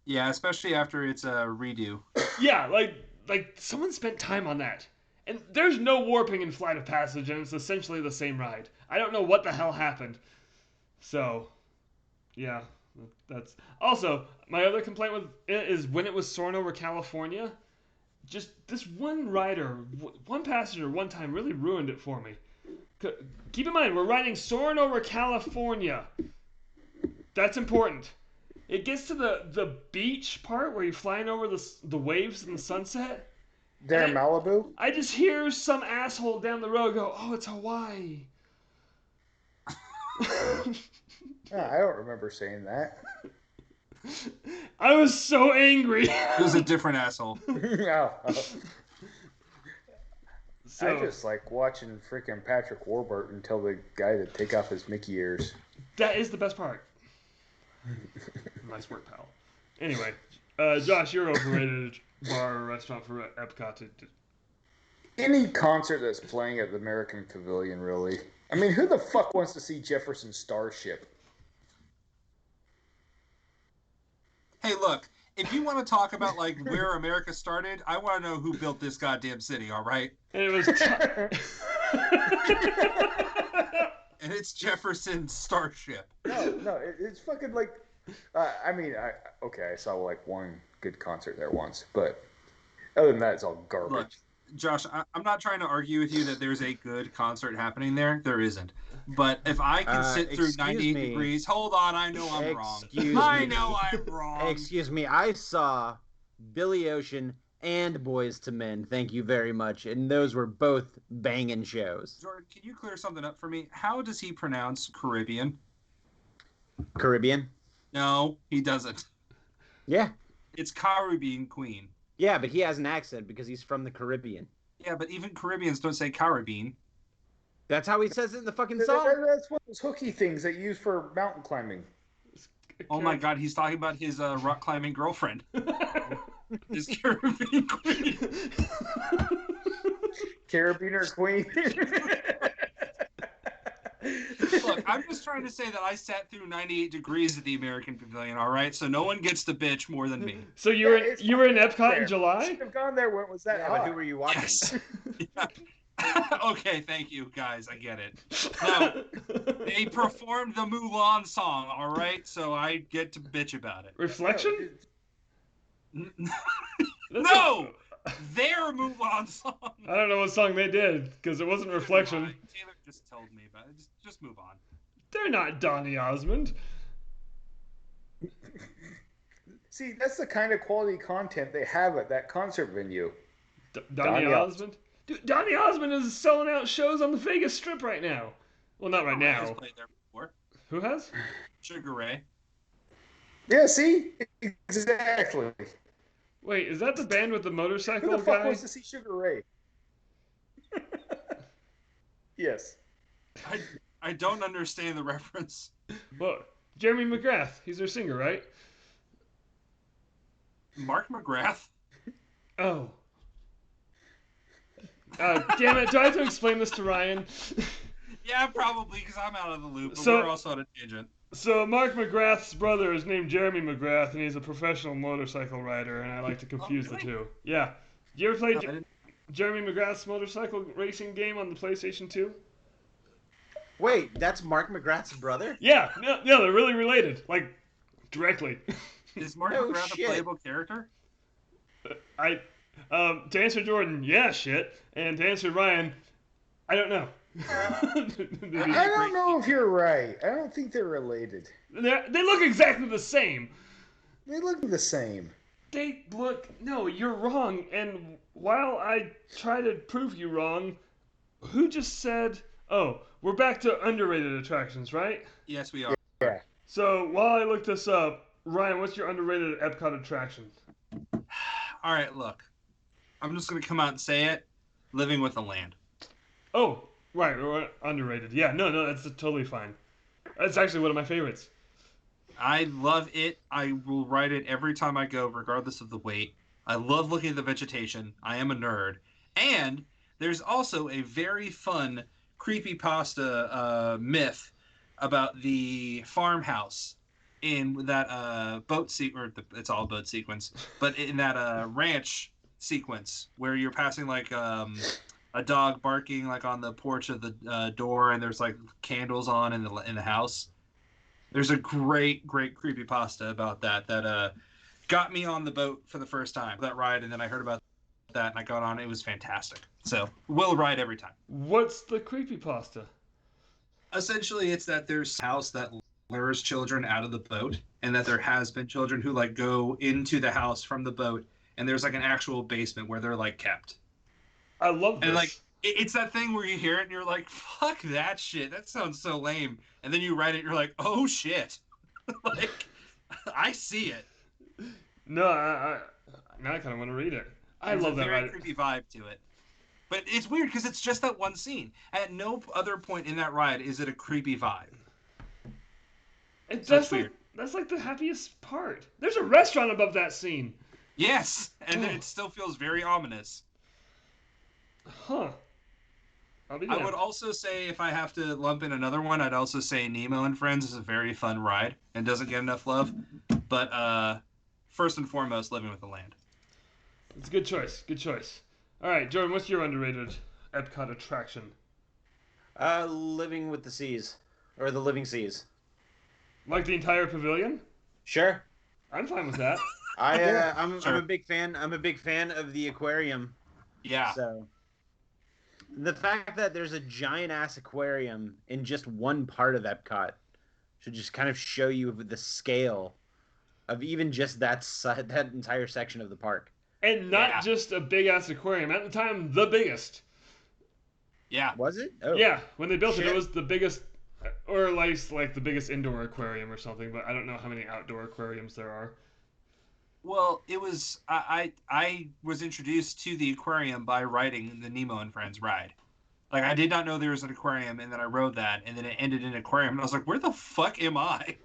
Yeah, especially after it's a redo. Yeah, like someone spent time on that. And there's no warping in Flight of Passage, and it's essentially the same ride. I don't know what the hell happened. So, yeah, that's... Also, my other complaint with it is when it was soaring over California, just this one rider, one passenger one time really ruined it for me. Keep in mind, we're riding soaring over California. That's important. It gets to the beach part where you're flying over the waves in the sunset. There in Malibu? I just hear some asshole down the road go, "Oh, it's Hawaii." I don't remember saying that. I was so angry. It was a different asshole. Oh. So, I just like watching freaking Patrick Warburton tell the guy to take off his Mickey ears. that is the best part. Nice work, pal. Anyway, Josh, your overrated bar or restaurant for Epcot. Any concert that's playing at the American Pavilion, really. I mean, who the fuck wants to see Jefferson Starship? Hey, look, if you want to talk about like where America started, I want to know who built this goddamn city, all right? And it was. And it's Jefferson Starship. No, it's fucking like. Okay, I saw like one good concert there once, but other than that, it's all garbage. Look, Josh, I'm not trying to argue with you that there's a good concert happening there. There isn't. But if I can sit through Excuse 98 me. degrees, hold on, I know I'm wrong. Excuse I me. know I'm wrong. Excuse me, I saw Billy Ocean and Boys to Men. Thank you very much. And those were both banging shows. Jordan, can you clear something up for me? How does he pronounce Caribbean? Caribbean? No, he doesn't. Yeah. It's Caribbean Queen. Yeah, but he has an accent because he's from the Caribbean. Yeah, but even Caribbeans don't say Caribbean. That's how he says it in the fucking song. That's one of those hooky things that you use for mountain climbing. Oh my god, he's talking about his rock climbing girlfriend. His Caribbean Queen. Carabiner Queen. Look, I'm just trying to say that I sat through 98 degrees at the American Pavilion, all right? So no one gets to bitch more than me. So you were in Epcot in July? Should have gone there when it was that hot. But who were you watching? Yes. Yeah. Okay, thank you, guys. I get it. No, they performed the Mulan song, all right? So I get to bitch about it. Reflection? No! Their Mulan song. I don't know what song they did because it wasn't Reflection. Taylor just told me about it. Just move on. They're not Donny Osmond. See, that's the kind of quality content they have at that concert venue. Donny Osmond? Dude, Donny Osmond is selling out shows on the Vegas Strip right now. Well, not right now. He's played there before. Who has? Sugar Ray. Yeah, see? Exactly. Wait, is that the band with the motorcycle Who the fuck guy? wants to see Sugar Ray? Yes. I don't understand the reference. Well, Jeremy McGrath. He's their singer, right? Mark McGrath? Oh. Damn it, do I have to explain this to Ryan? Yeah, probably, because I'm out of the loop, but So- we're also on a tangent. So Mark McGrath's brother is named Jeremy McGrath, and he's a professional motorcycle rider, and I like to confuse the two. Yeah. You ever play Jeremy McGrath's motorcycle racing game on the PlayStation 2? Wait, that's Mark McGrath's brother? Yeah, no, they're really related, like directly. Is Mark No McGrath shit. a playable character? To answer Jordan, yeah, shit, and to answer Ryan, I don't know. I don't know if you're right. I don't think they're related. They look exactly the same. They look the same. No, you're wrong. And while I try to prove you wrong, who just said, oh, we're back to underrated attractions, right? Yes, we are. Yeah. So while I look this up, Ryan, what's your underrated Epcot attraction? All right, look. I'm just going to come out and say it. Living with the Land. Oh, right, underrated. Yeah, no, that's totally fine. That's actually one of my favorites. I love it. I will ride it every time I go, regardless of the wait. I love looking at the vegetation. I am a nerd. And there's also a very fun creepypasta myth about the farmhouse in that boat it's all boat sequence, but in that ranch sequence where you're passing like a dog barking like on the porch of the door, and there's like candles on in the house. There's a great creepypasta about that got me on the boat for the first time, that ride, and then I heard about that and I got on. It was fantastic. So we'll ride every time. What's the creepypasta? Essentially, it's that there's a house that lures children out of the boat, and that there has been children who like go into the house from the boat, and there's like an actual basement where they're like kept. I love this. And like it's that thing where you hear it and you're like, fuck that shit. That sounds so lame. And then you write it and you're like, oh shit. Like, I see it. No, now I kind of want to read it. I love that There's a ride. very creepy vibe to it. But it's weird because it's just that one scene. At no other point in that ride is it a creepy vibe. That's weird. That's like the happiest part. There's a restaurant above that scene. Yes, and then it still feels very ominous. Huh. I'll be I down. would also say, if I have to lump in another one, I'd also say Nemo and Friends is a very fun ride and doesn't get enough love. But first and foremost, Living with the Land. It's a good choice. Good choice. All right, Jordan, what's your underrated Epcot attraction? Living with the Seas. Or the Living Seas. Like the entire pavilion? Sure. I'm fine with that. I'm Sure. a big fan. I'm a big fan of the aquarium. Yeah. So the fact that there's a giant ass aquarium in just one part of Epcot should just kind of show you the scale of even just that entire section of the park. And not Yeah. just a big ass aquarium. At the time, the biggest. Yeah. Was it? Oh. Yeah, when they built it, Shit. it was the biggest, or at least like the biggest indoor aquarium or something. But I don't know how many outdoor aquariums there are. Well, it was I was introduced to the aquarium by riding the Nemo and Friends ride. Like I did not know there was an aquarium, and then I rode that, and then it ended in an aquarium, and I was like, "Where the fuck am I?"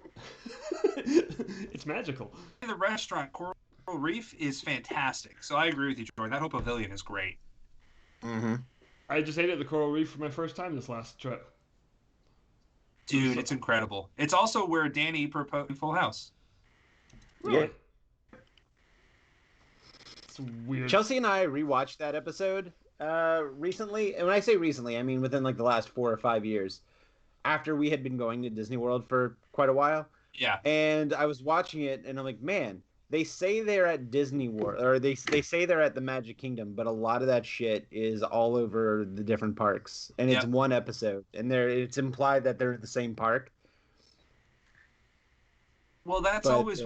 It's magical. The restaurant Coral Reef is fantastic, so I agree with you, Jordan. That whole pavilion is great. Mm-hmm. I just ate at the Coral Reef for my first time this last trip. Dude, it's incredible. It's also where Danny proposed in Full House. Really? Yeah. It's weird. Chelsea and I rewatched that episode recently. And when I say recently, I mean within like the last 4 or 5 years, after we had been going to Disney World for quite a while. Yeah. And I was watching it, and I'm like, man, they say they're at Disney World, or they say they're at the Magic Kingdom, but a lot of that shit is all over the different parks, and it's Yep. one episode, and it's implied that they're at the same park. Well, that's But, always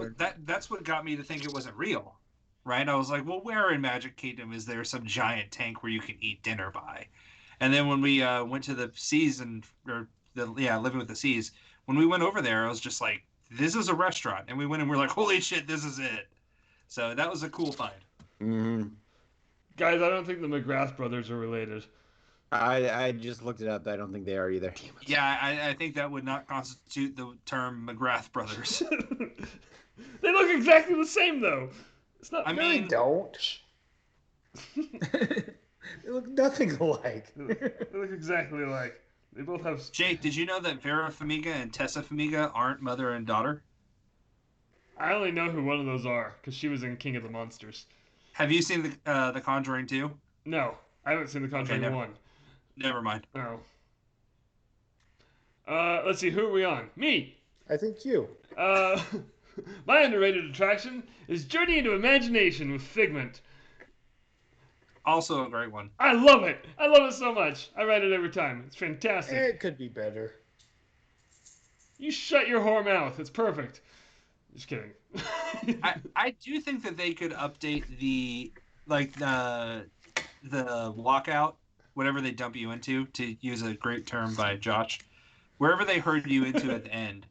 that's what got me to think it wasn't real, right? I was like, well, where in Magic Kingdom is there some giant tank where you can eat dinner by? And then when we went to the Seas Living with the Seas, when we went over there, I was just like, this is a restaurant, and we went and we're like, holy shit, this is it. So that was a cool find. Mm-hmm. Guys, I don't think the McGrath brothers are related. I just looked it up. I don't think they are either. Yeah, I think that would not constitute the term McGrath brothers. They look exactly the same, though. It's not. I No, they mean, don't. They look nothing alike. They look exactly alike. They both have. Jake, did you know that Vera Farmiga and Tessa Farmiga aren't mother and daughter? I only know who one of those are because she was in King of the Monsters. Have you seen the Conjuring 2? No, I haven't seen The Conjuring never- 1. Never mind. No. Let's see, who are we on? Me! I think you. My underrated attraction is Journey into Imagination with Figment. Also a great one. I love it! I love it so much. I ride it every time. It's fantastic. It could be better. You shut your whore mouth. It's perfect. Just kidding. I do think that they could update the walkout, whatever they dump you into, to use a great term by Josh. Wherever they herd you into at the end,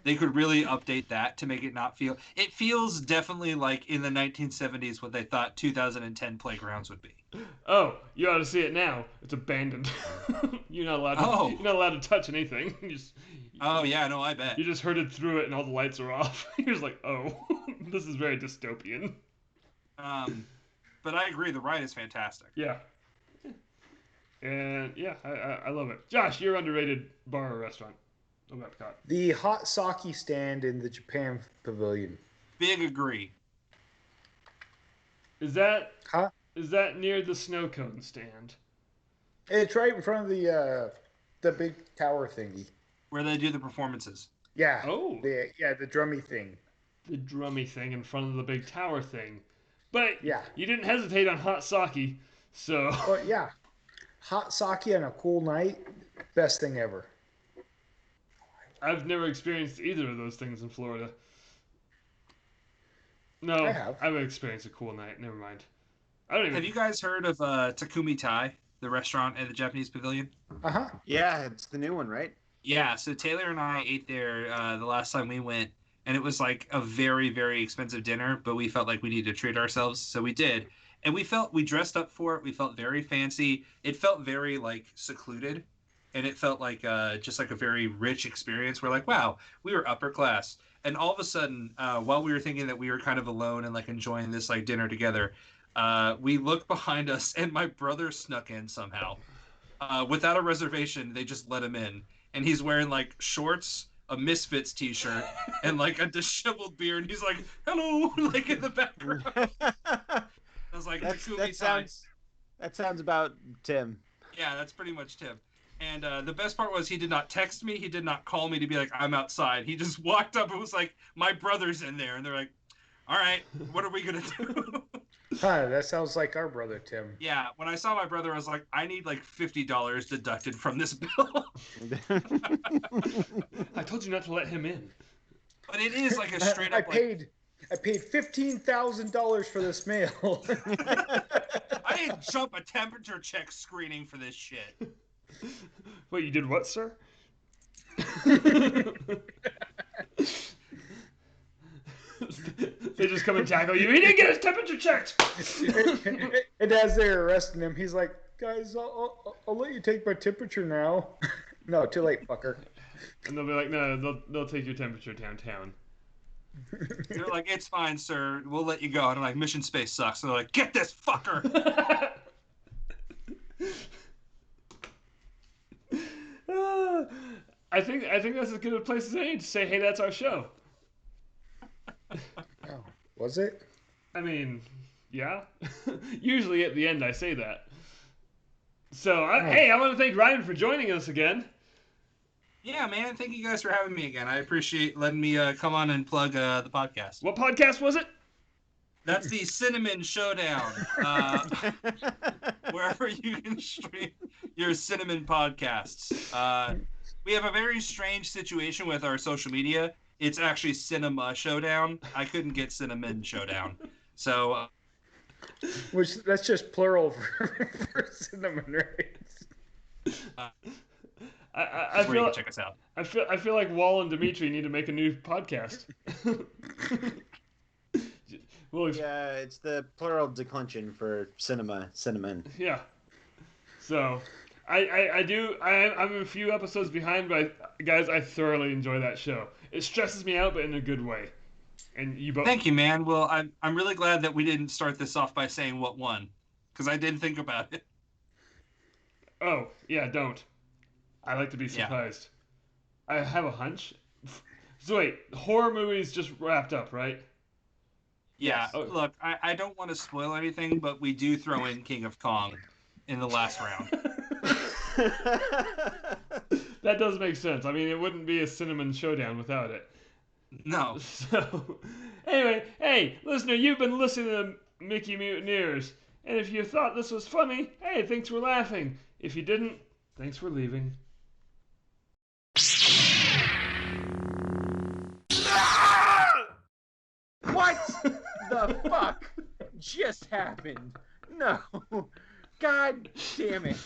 they could really update that to make it not feel. It feels definitely like in the 1970s what they thought 2010 playgrounds would be. Oh, you ought to see it now. It's abandoned. You're not allowed to. Oh. You're not allowed to touch anything. Oh yeah, no, I bet. You just herded through it, and all the lights are off. You're just like, oh, this is very dystopian. But I agree, the ride is fantastic. Yeah. And yeah, I love it. Josh, your underrated bar or restaurant. I'm about to cut. The hot sake stand in the Japan Pavilion. Big agree. Is that Huh? is that near the snow cone stand? It's right in front of the big tower thingy. Where they do the performances. Yeah. Oh. The drummy thing. The drummy thing in front of the big tower thing. But Yeah. you didn't hesitate on hot sake, so But yeah, hot sake on a cool night, best thing ever. I've never experienced either of those things in Florida. No, I have. I've experienced a cool night. Never mind. I don't even. Have you guys heard of Takumi Thai, the restaurant at the Japanese Pavilion? Uh-huh. Yeah, it's the new one, right? Yeah, so Taylor and I ate there the last time we went, and it was like a very, very expensive dinner, but we felt like we needed to treat ourselves, so we did. And we dressed up for it. We felt very fancy. It felt very like secluded, and it felt like just like a very rich experience. We're like, wow, we were upper class. And all of a sudden, while we were thinking that we were kind of alone and like enjoying this like dinner together, we looked behind us, and my brother snuck in somehow. Without a reservation, they just let him in. And he's wearing like shorts, a Misfits t-shirt, and like a disheveled beard. And he's like, hello, like in the background. I was like, that sounds about Tim. Yeah, that's pretty much Tim. And the best part was he did not text me. He did not call me to be like, I'm outside. He just walked up and was like, my brother's in there. And they're like, all right, what are we going to do? Huh, that sounds like our brother, Tim. Yeah, when I saw my brother, I was like, I need like $50 deducted from this bill. I told you not to let him in. But it is like a straight I up like, paid I paid $15,000 for this mail. I didn't jump a temperature check screening for this shit. Wait, you did what, sir? They just come and tackle you. He didn't get his temperature checked. And as they're arresting him, he's like, "Guys, I'll let you take my temperature now." No, too late, fucker. And they'll be like, no, they'll take your temperature downtown. They're like, "It's fine, sir. We'll let you go." And I'm like, "Mission space sucks." And they're like, "Get this fucker." I think that's as good a place as any to say, "Hey, that's our show." Oh, was it? I mean, yeah. Usually at the end I say that. So, hey, I want to thank Ryan for joining us again. Yeah, man. Thank you guys for having me again. I appreciate letting me come on and plug the podcast. What podcast was it? That's the Cinnamon Showdown. Wherever you can stream your Cinnamon podcasts. We have a very strange situation with our social media. It's actually Cinema Showdown. I couldn't get Cinnamon Showdown. So... Which, that's just plural for cinnamon, right? I where you can check us out. I feel like Wall and Dimitri need to make a new podcast. Well, Yeah, it's the plural declension for cinnamon. Yeah. So, I'm a few episodes behind, but guys, I thoroughly enjoy that show. It stresses me out, but in a good way. And you both. Thank you, man. Well, I'm really glad that we didn't start this off by saying what won, because I did think about it. Oh, yeah, don't. I like to be surprised. Yeah. I have a hunch. So wait, horror movies just wrapped up, right? Yeah. Oh. Look, I don't want to spoil anything, but we do throw in King of Kong in the last round. That does make sense. I mean, it wouldn't be a Cinnamon Showdown without it. No. So, anyway, hey, listener, you've been listening to Mickey Mutineers. And if you thought this was funny, hey, thanks for laughing. If you didn't, thanks for leaving. What the fuck just happened? No. God damn it.